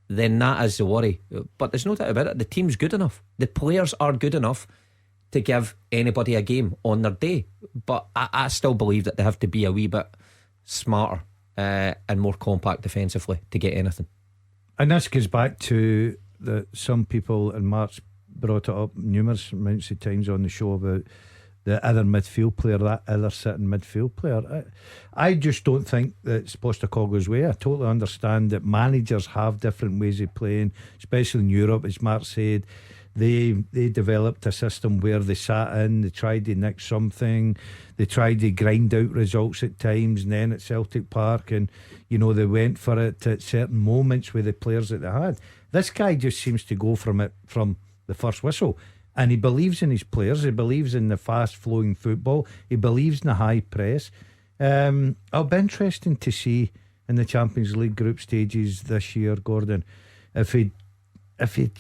then that is the worry. But there's no doubt about it, the team's good enough, the players are good enough to give anybody a game on their day. But I still believe that they have to be a wee bit smarter and more compact defensively to get anything. And this goes back to some people, and Mark's brought it up numerous amounts of times on the show, about the other midfield player, that other sitting midfield player. I just don't think that's Postecoglou's way. I totally understand that managers have different ways of playing, especially in Europe, as Mark said. They developed a system where they sat in, they tried to nick something, they tried to grind out results at times, and then at Celtic Park, and they went for it at certain moments with the players that they had. This guy just seems to go from the first whistle, and he believes in his players, he believes in the fast flowing football, he believes in the high press. It'll be interesting to see in the Champions League group stages this year, Gordon, if he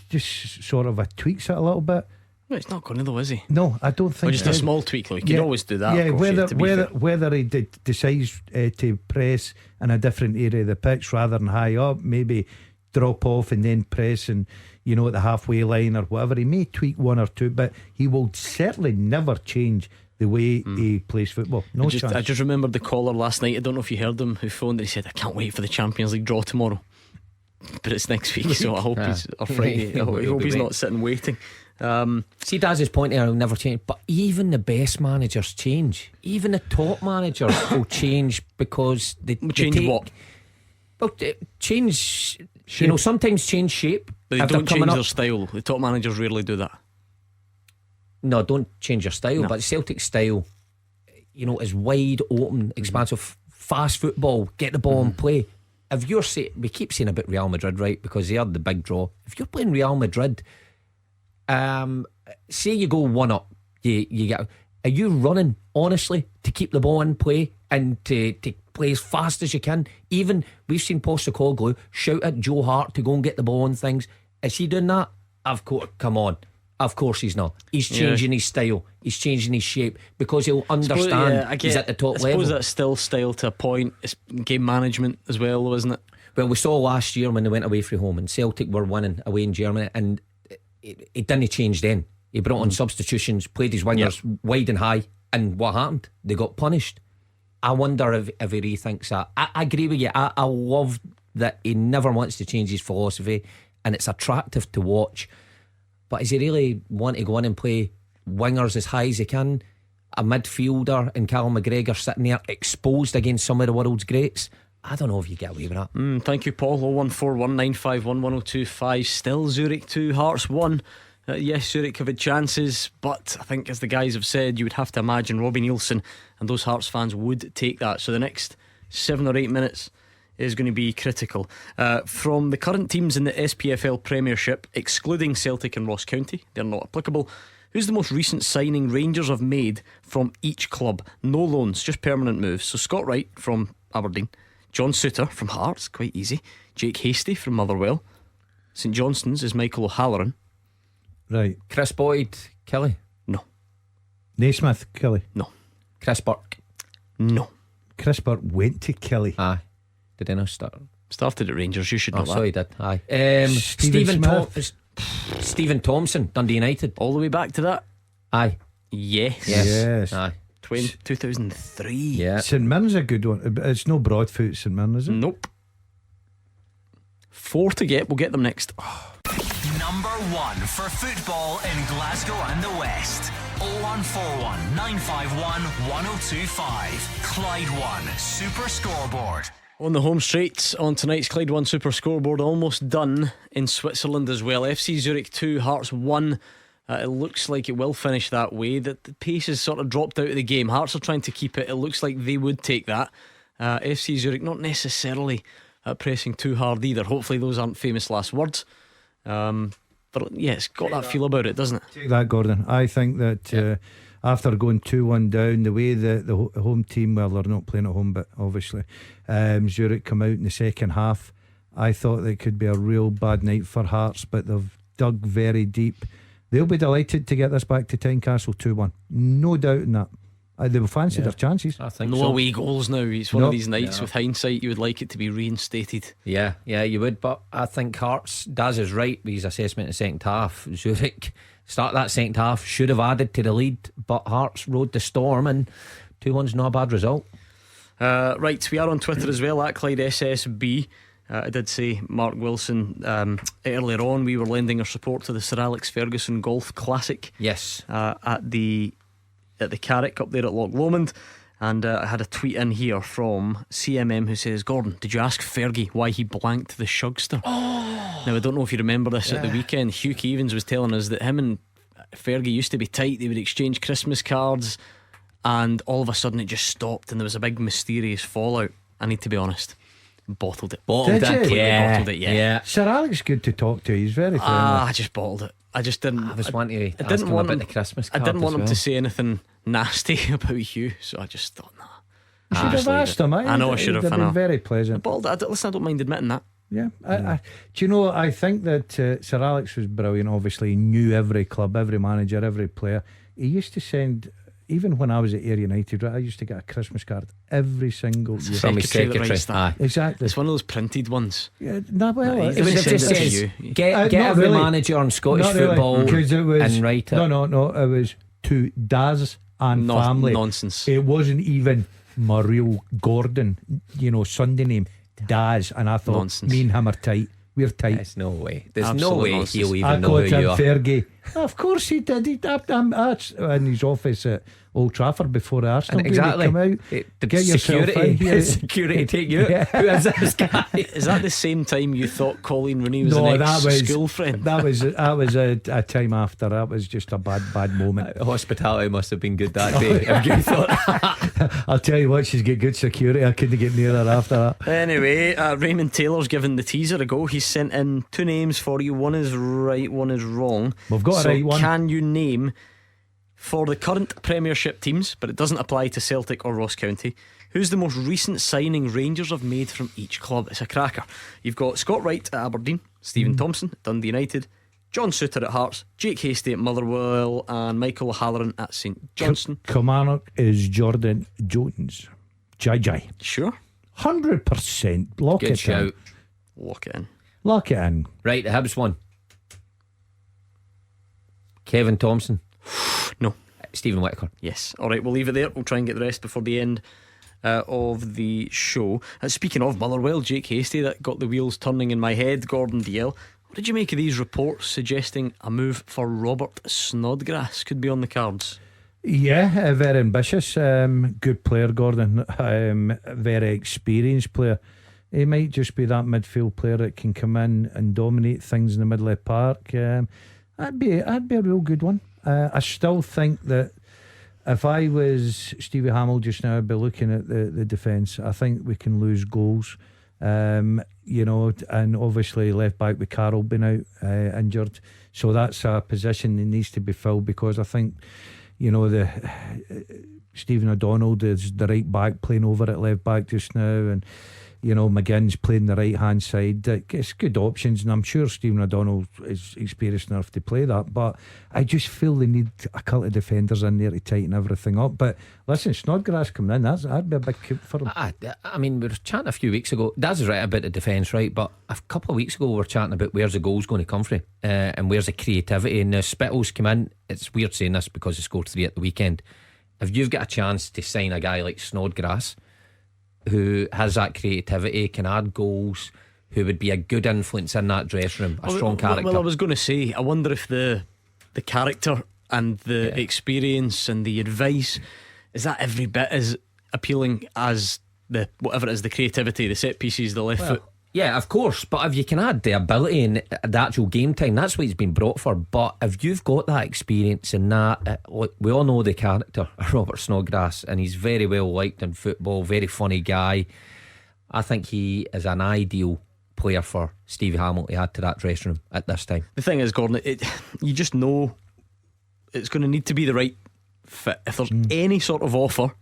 just sort of tweaks it a little bit. Well, it's not going to though, is he? No, I don't think just a small tweak. He can always do that. Yeah, course, whether he decides to press in a different area of the pitch rather than high up, maybe drop off and then press and at the halfway line or whatever. He may tweak one or two, but he will certainly never change the way he plays football. No chance. I just remembered the caller last night. I don't know if you heard him, who phoned and he said, I can't wait for the Champions League draw tomorrow. But it's next week, so I hope he's or Friday. I hope he's not sitting waiting. See, Daz's point here, will never change. But even the best managers change. Even the top managers will change because they change what? Well, change. Shape. Sometimes change shape. But they don't change their style. The top managers rarely do that. No, don't change your style. No. But Celtic style, is wide open, expansive, fast football. Get the ball and play. If you're we keep saying about Real Madrid, right? Because they are the big draw. If you're playing Real Madrid, say you go 1-up, you get. Are you running honestly to keep the ball in play and to play as fast as you can? Even we've seen Postecoglou shout at Joe Hart to go and get the ball and things. Is he doing that? Of course, come on. Of course he's not. He's changing his style. He's changing his shape because he'll understand he's at the top level. I suppose that's still style to a point. It's game management as well, though, isn't it? Well, we saw last year when they went away from home and Celtic were winning away in Germany, and it didn't change then. He brought on substitutions, played his wingers wide and high, and what happened? They got punished. I wonder if he rethinks that. I agree with you. I love that he never wants to change his philosophy, and it's attractive to watch. But does he really want to go in and play wingers as high as he can? A midfielder and Callum McGregor sitting there exposed against some of the world's greats? I don't know if you get away with that. Thank you, Paul. 01419511025. Still Zurich 2, Hearts 1. Yes, Zurich have had chances, but I think, as the guys have said, you would have to imagine Robbie Neilson and those Hearts fans would take that. So the next 7 or 8 minutes is going to be critical. From the current teams in the SPFL Premiership, excluding Celtic and Ross County, they're not applicable. Who's the most recent signing Rangers have made from each club? No loans, just permanent moves. So Scott Wright from Aberdeen, John Souttar from Hearts, quite easy, Jake Hasty from Motherwell, St Johnstone's is Michael O'Halloran. Right. Chris Boyd, Kelly? No. Naismith, Kelly? No. Chris Burke? No. Chris Burke went to Kelly. Aye. Did he not start? Started at Rangers, you should know that. So he did, aye. Stephen Thompson, Dundee United. All the way back to that? Aye. Yes. Aye. 2003. Yeah. St Mirren's a good one. It's no Broadfoot St Mirren, is it? Nope. 4 to get. We'll get them next. Number 1 for football in Glasgow and the West. 0141 951 1025. Clyde 1 Super Scoreboard. On the home straight on tonight's Clyde 1 Super Scoreboard, almost done in Switzerland as well. FC Zurich 2, Hearts 1. It looks like it will finish that way. That the pace has sort of dropped out of the game. Hearts are trying to keep it. It looks like they would take that. FC Zurich not necessarily pressing too hard either. Hopefully those aren't famous last words. But yeah, it's got that feel about it, doesn't it? Take that, Gordon. I think that after going 2-1 down, the way the home team, well, they're not playing at home, but obviously Zurich come out in the second half, I thought it could be a real bad night for Hearts, but they've dug very deep. They'll be delighted to get this back to Tynecastle 2-1, no doubt in that. They will fancy their chances. I think no away goals now. It's one of these nights with hindsight you would like it to be reinstated. Yeah, you would. But I think Hearts, Daz is right with his assessment in the second half. Zurich start that second half should have added to the lead, but Hearts rode the storm, and 2-1's not a bad result. Right, we are on Twitter as well at Clyde SSB. I did say Mark Wilson earlier on we were lending our support to the Sir Alex Ferguson Golf Classic. Yes. At the Carrick up there at Loch Lomond. And I had a tweet in here from CMM who says, Gordon, did you ask Fergie why he blanked the Shugster? Now I don't know if you remember this at the weekend. Hugh Evans was telling us that him and Fergie used to be tight. They would exchange Christmas cards, and all of a sudden it just stopped and there was a big mysterious fallout. I need to be honest, bottled it. Did you? Bottled it, yeah. Sir Alex, good to talk to. He's very friendly. I just bottled it. I just didn't. I was wanting to I ask didn't him want about him, the Christmas I card didn't want as him well. to say anything nasty about Hugh, so I just thought, nah. You should have asked him. I know I should have. It'd been very pleasant. Listen, I don't mind admitting that. Yeah, do you know, I think that Sir Alex was brilliant. Obviously, he knew every club, every manager, every player. He used to send, even when I was at Ayr United, I used to get a Christmas card every single year From his secretary. Exactly. It's one of those printed ones. Yeah, no, well, It it was was just just says, get not every really. manager on Scottish Not really, football 'cause it was, and write it. No, it was to Daz and family. Nonsense. It wasn't even my real Gordon, Sunday name, Daz. And I thought, Nonsense. me and him are tight. We're tight. There's no way. There's Absolute no way nonsense. he'll I even know called who him you are. Fergie. Of course he did. That's in his office at Old Trafford before the Arsenal game. Exactly. Come out, The get yourself in here. security take you. Yeah. Who is this guy? Is that the same time you thought Colleen Rooney was No, an that was ex-school friend? That was a time after. That was just a bad moment. Hospitality must have been good that day. If you thought I'll tell you what, she's got good security. I couldn't get near her after that. Anyway, Raymond Taylor's given the teaser a go. He's sent in 2 names for you. One is right, one is wrong. We've got a right one. Can you name, for the current Premiership teams, but it doesn't apply to Celtic or Ross County, who's the most recent signing Rangers have made from each club? It's a cracker. You've got Scott Wright at Aberdeen, Stephen Thompson at Dundee United, John Suter at Hearts, Jake Hastie at Motherwell, and Michael O'Halloran at St Johnstone. Kilmarnock is Jordan Jones. Jai. Sure. 100%. Lock good it shout. in. Lock it in. Lock it in. Right, the Hibs one. Kevin Thompson. No. Stephen Whittaker. Yes. Alright, we'll leave it there. We'll try and get the rest before the end of the show. Speaking of Motherwell, Jake Hastie, that got the wheels turning in my head. Gordon DL, what did you make of these reports suggesting a move for Robert Snodgrass could be on the cards? Yeah, very ambitious. Good player, Gordon. Very experienced player. He might just be that midfield player that can come in and dominate things in the middle of the park. That'd be a real good one. I still think that if I was Stevie Hamill just now, I'd be looking at the defence. I think we can lose goals. And obviously left back with Carroll being out injured, so that's a position that needs to be filled, because I think the Stephen O'Donnell is the right back playing over at left back just now, and McGinn's playing the right hand side. It's good options, and I'm sure Stephen O'Donnell is experienced enough to play that, but I just feel they need a couple of defenders in there to tighten everything up. But listen, Snodgrass coming in, that'd be a big coup for him. I mean, we were chatting a few weeks ago. Daz is right about the defence, right? But a couple of weeks ago we were chatting about where's the goals going to come from, and where's the creativity. And now Spittle's come in. It's weird saying this because he scored 3 at the weekend. If you've got a chance to sign a guy like Snodgrass, who has that creativity, can add goals, who would be a good influence in that dressing room, a strong character. Well, I was going to say, I wonder if the character and the experience and the advice, is that every bit as appealing as the whatever it is, the creativity, the set pieces, the left foot? Yeah, of course. But if you can add the ability and the actual game time, that's what he's been brought for. But if you've got that experience and that, we all know the character of Robert Snodgrass, and he's very well liked in football, very funny guy. I think he is an ideal player for Stevie Hamill to add to that dressing room at this time. The thing is, Gordon, you just know it's going to need to be the right fit. If there's any sort of offer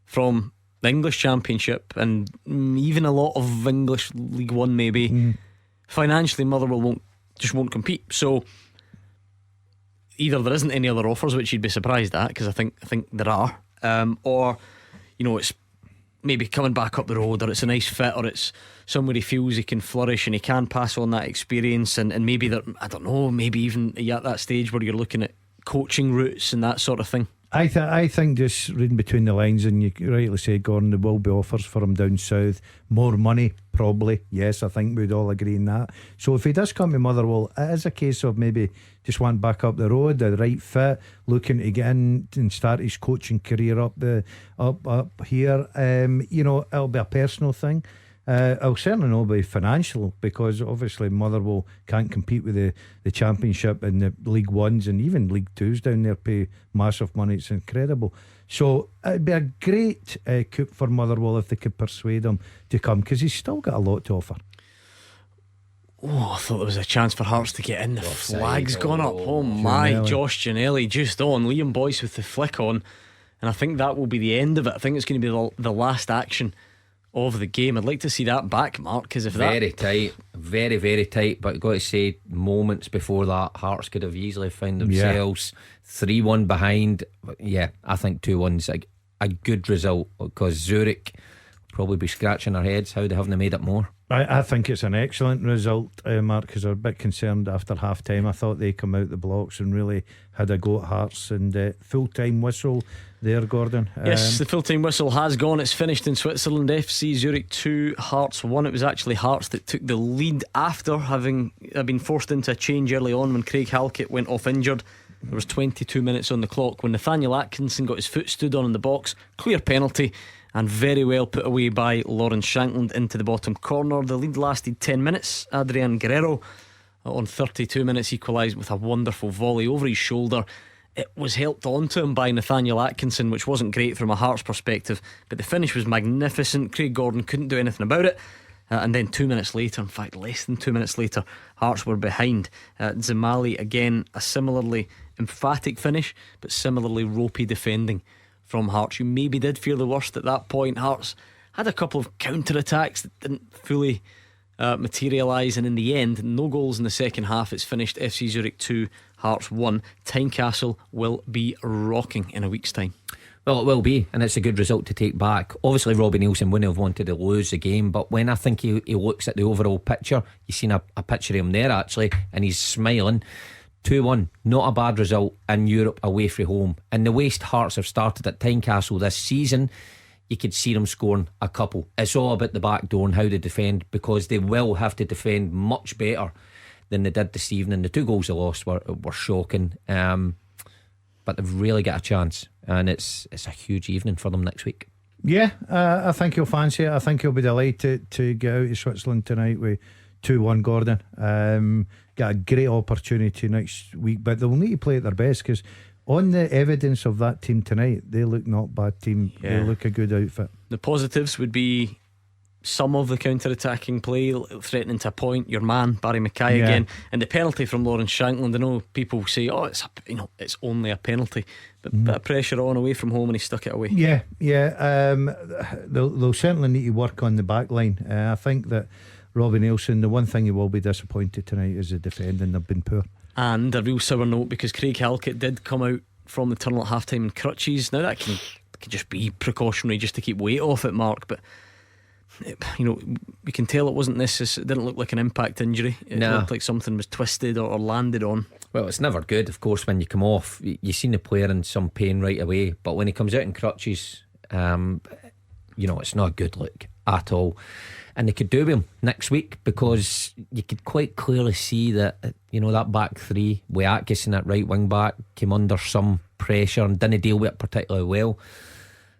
from the English Championship and even a lot of English League One, maybe financially Motherwell won't compete. So either there isn't any other offers, which you'd be surprised at, because I think there are, or it's maybe coming back up the road, or it's a nice fit, or it's somewhere he feels he can flourish and he can pass on that experience, and maybe that, I don't know, maybe even at that stage where you're looking at coaching routes and that sort of thing. I think just reading between the lines, and you rightly say, Gordon, there will be offers for him down south. More money, probably. Yes, I think we'd all agree on that. So if he does come to Motherwell, it is a case of maybe just want back up the road, the right fit, looking to get in and start his coaching career up here. It'll be a personal thing. It'll certainly not be financial, because obviously Motherwell can't compete with the Championship and the League Ones and even League Twos down there, pay massive money. It's incredible. So it'd be a great coup for Motherwell if they could persuade him to come, because he's still got a lot to offer. I thought there was a chance for Hearts to get in. The flag's gone up. Oh my, Giannelli. Josh Giannelli just on. Liam Boyce with the flick on, and I think that will be the end of it. I think it's going to be the last action of the game. I'd like to see that back, Mark, because if very tight, very, very tight. But I've got to say, moments before that, Hearts could have easily found themselves 3-1 behind. Yeah, I think 2-1's a good result, because Zurich probably be scratching their heads how they haven't made it more. I think it's an excellent result, Mark, because I was a bit concerned after half time. I thought they come out the blocks and really had a go at Hearts. And full time whistle there, Gordon. Yes, the full time whistle has gone. It's finished in Switzerland. FC Zurich 2, Hearts 1. It was actually Hearts that took the lead after having been forced into a change early on when Craig Halkett went off injured. There was 22 minutes on the clock when Nathaniel Atkinson got his foot stood on in the box. Clear penalty, and very well put away by Lawrence Shankland into the bottom corner. The lead lasted 10 minutes. Adrian Guerrero on 32 minutes equalised with a wonderful volley over his shoulder. It was helped onto him by Nathaniel Atkinson, which wasn't great from a Hearts perspective, but the finish was magnificent. Craig Gordon couldn't do anything about it. And then 2 minutes later, in fact less than 2 minutes later, Hearts were behind. Zamali again, a similarly emphatic finish, but similarly ropey defending from Hearts. You maybe did fear the worst at that point. Hearts had a couple of counter-attacks that didn't fully materialise, and in the end, no goals in the second half. It's finished FC Zurich 2, Hearts 1. Tynecastle will be rocking in a week's time. Well, it will be, and it's a good result to take back. Obviously Robbie Neilson wouldn't have wanted to lose the game, but when I think he looks at the overall picture, you've seen a picture of him there actually, and he's smiling. 2-1, not a bad result in Europe away from home. And the way Hearts have started at Tynecastle this season, you could see them scoring a couple. It's all about the back door and how they defend, because they will have to defend much better than they did this evening. The 2 goals they lost were shocking, but they've really got a chance, and it's a huge evening for them next week. Yeah, I think he'll fancy it. I think he'll be delighted to get out of Switzerland tonight with 2-1, Gordon. Got a great opportunity next week, but they'll need to play at their best, because on the evidence of that team tonight, they look not a bad team. They look a good outfit. The positives would be some of the counter-attacking play, threatening to point your man Barry Mackay again, and the penalty from Lawrence Shankland. I know people say, "Oh, it's only a penalty," but bit of pressure on away from home, and he stuck it away. They'll certainly need to work on the back line. I think that Robbie Neilson, the one thing he will be disappointed tonight is the defending. They've been poor. And a real sour note, because Craig Halkett did come out from the tunnel at half time in crutches. Now that can just be precautionary, just to keep weight off it, Mark, but we can tell it wasn't this. It didn't look like an impact injury. It looked like something was twisted or landed on. Well, it's never good, of course, when you come off. You've seen the player in some pain right away, but when he comes out in crutches, it's not a good look at all. And they could do with him next week, because you could quite clearly see that that back three with Atkinson at right wing back came under some pressure and didn't deal with it particularly well.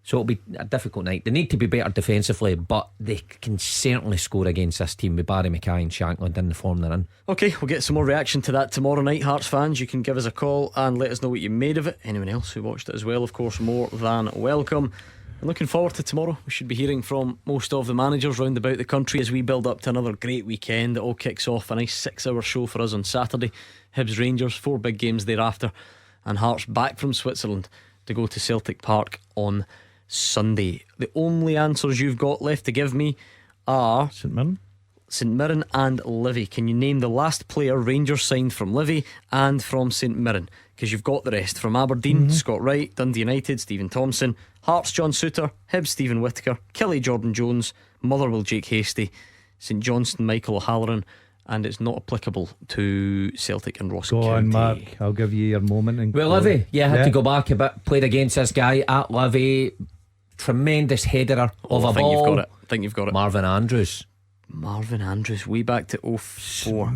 So it'll be a difficult night. They need to be better defensively, but they can certainly score against this team with Barry Mackay and Shankland in the form they're in. Okay, we'll get some more reaction to that tomorrow night. Hearts fans, you can give us a call and let us know what you made of it. Anyone else who watched it as well, of course, more than welcome. And looking forward to tomorrow. We should be hearing from most of the managers round about the country as we build up to another great weekend. It all kicks off a nice 6-hour show for us on Saturday. Hibs Rangers, 4 big games thereafter, and Hearts back from Switzerland to go to Celtic Park on Sunday. The only answers you've got left to give me are St Mirren and Livy. Can you name the last player Rangers signed from Livy and from St Mirren? Because you've got the rest. From Aberdeen, Scott Wright. Dundee United, Stephen Thompson. Hearts, John Souttar. Hibs, Stephen Whittaker. Kelly, Jordan Jones. Motherwell, Jake Hasty. St Johnstone, Michael O'Halloran. and it's not applicable to Celtic and Ross Go County. on, Mark. I'll give you your moment. And Well, Livy, I had to go back a bit. Played against this guy at Livy. Tremendous header of a I think ball. you've got it. I think you've got it. Marvin Andrews, way back to 04.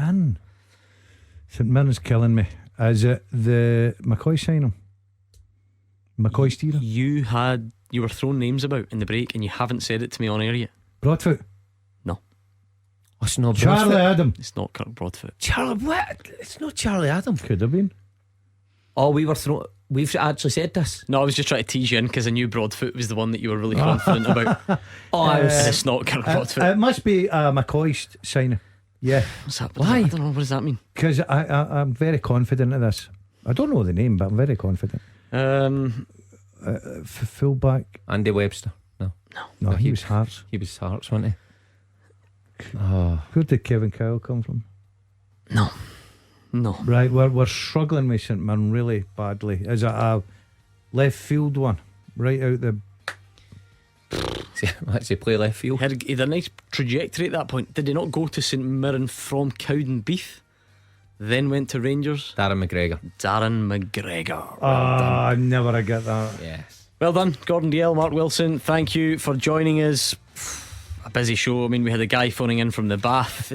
St Mirren's killing me. Is it the McCoy signing? McCoy steerer? You were throwing names about in the break, and you haven't said it to me on air yet. Broadfoot? No. It's not Charlie Broadfoot. Adam. It's not Kirk Broadfoot. Charlie, what? It's not Charlie Adam. Could have been. Oh, we've actually said this. No, I was just trying to tease you in because I knew Broadfoot was the one that you were really confident about. And it's not Kirk Broadfoot. It must be McCoy signing. Yeah. What's that? Why? I don't know. What does that mean? Because I'm very confident of this. I don't know the name, but I'm very confident. Fullback Andy Webster. No, he was Hearts. He was Hearts, wasn't he? Where did Kevin Kyle come from? No. Right, we're struggling with St Mirren really badly. Is it a left field one? Right out the. Actually play left field. He had a nice trajectory at that point. Did he not go to St Mirren from Cowdenbeath, then went to Rangers? Darren McGregor. I never get that. Yes. Well done, Gordon Dalziel, Mark Wilson. Thank you for joining us. A busy show. I mean, we had a guy phoning in from the bath.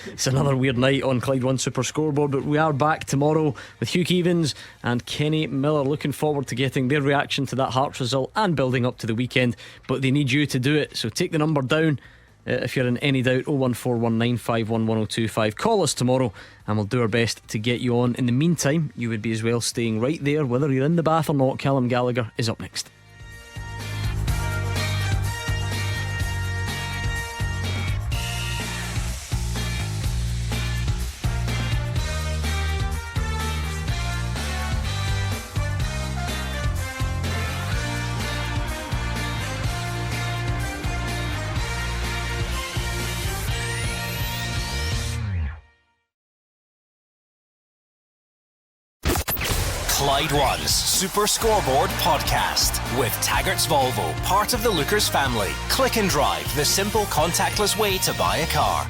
It's another weird night on Clyde One Super Scoreboard. But we are back tomorrow with Hugh Keevins and Kenny Miller. Looking forward to getting their reaction to that Hearts result and building up to the weekend. But they need you to do it. So take the number down if you're in any doubt. 01419511025. Call us tomorrow and we'll do our best to get you on. In the meantime, you would be as well staying right there, whether you're in the bath or not. Callum Gallagher is up next. Clyde One's Super Scoreboard podcast with Taggart's Volvo, part of the Lookers family. Click and Drive, the simple contactless way to buy a car.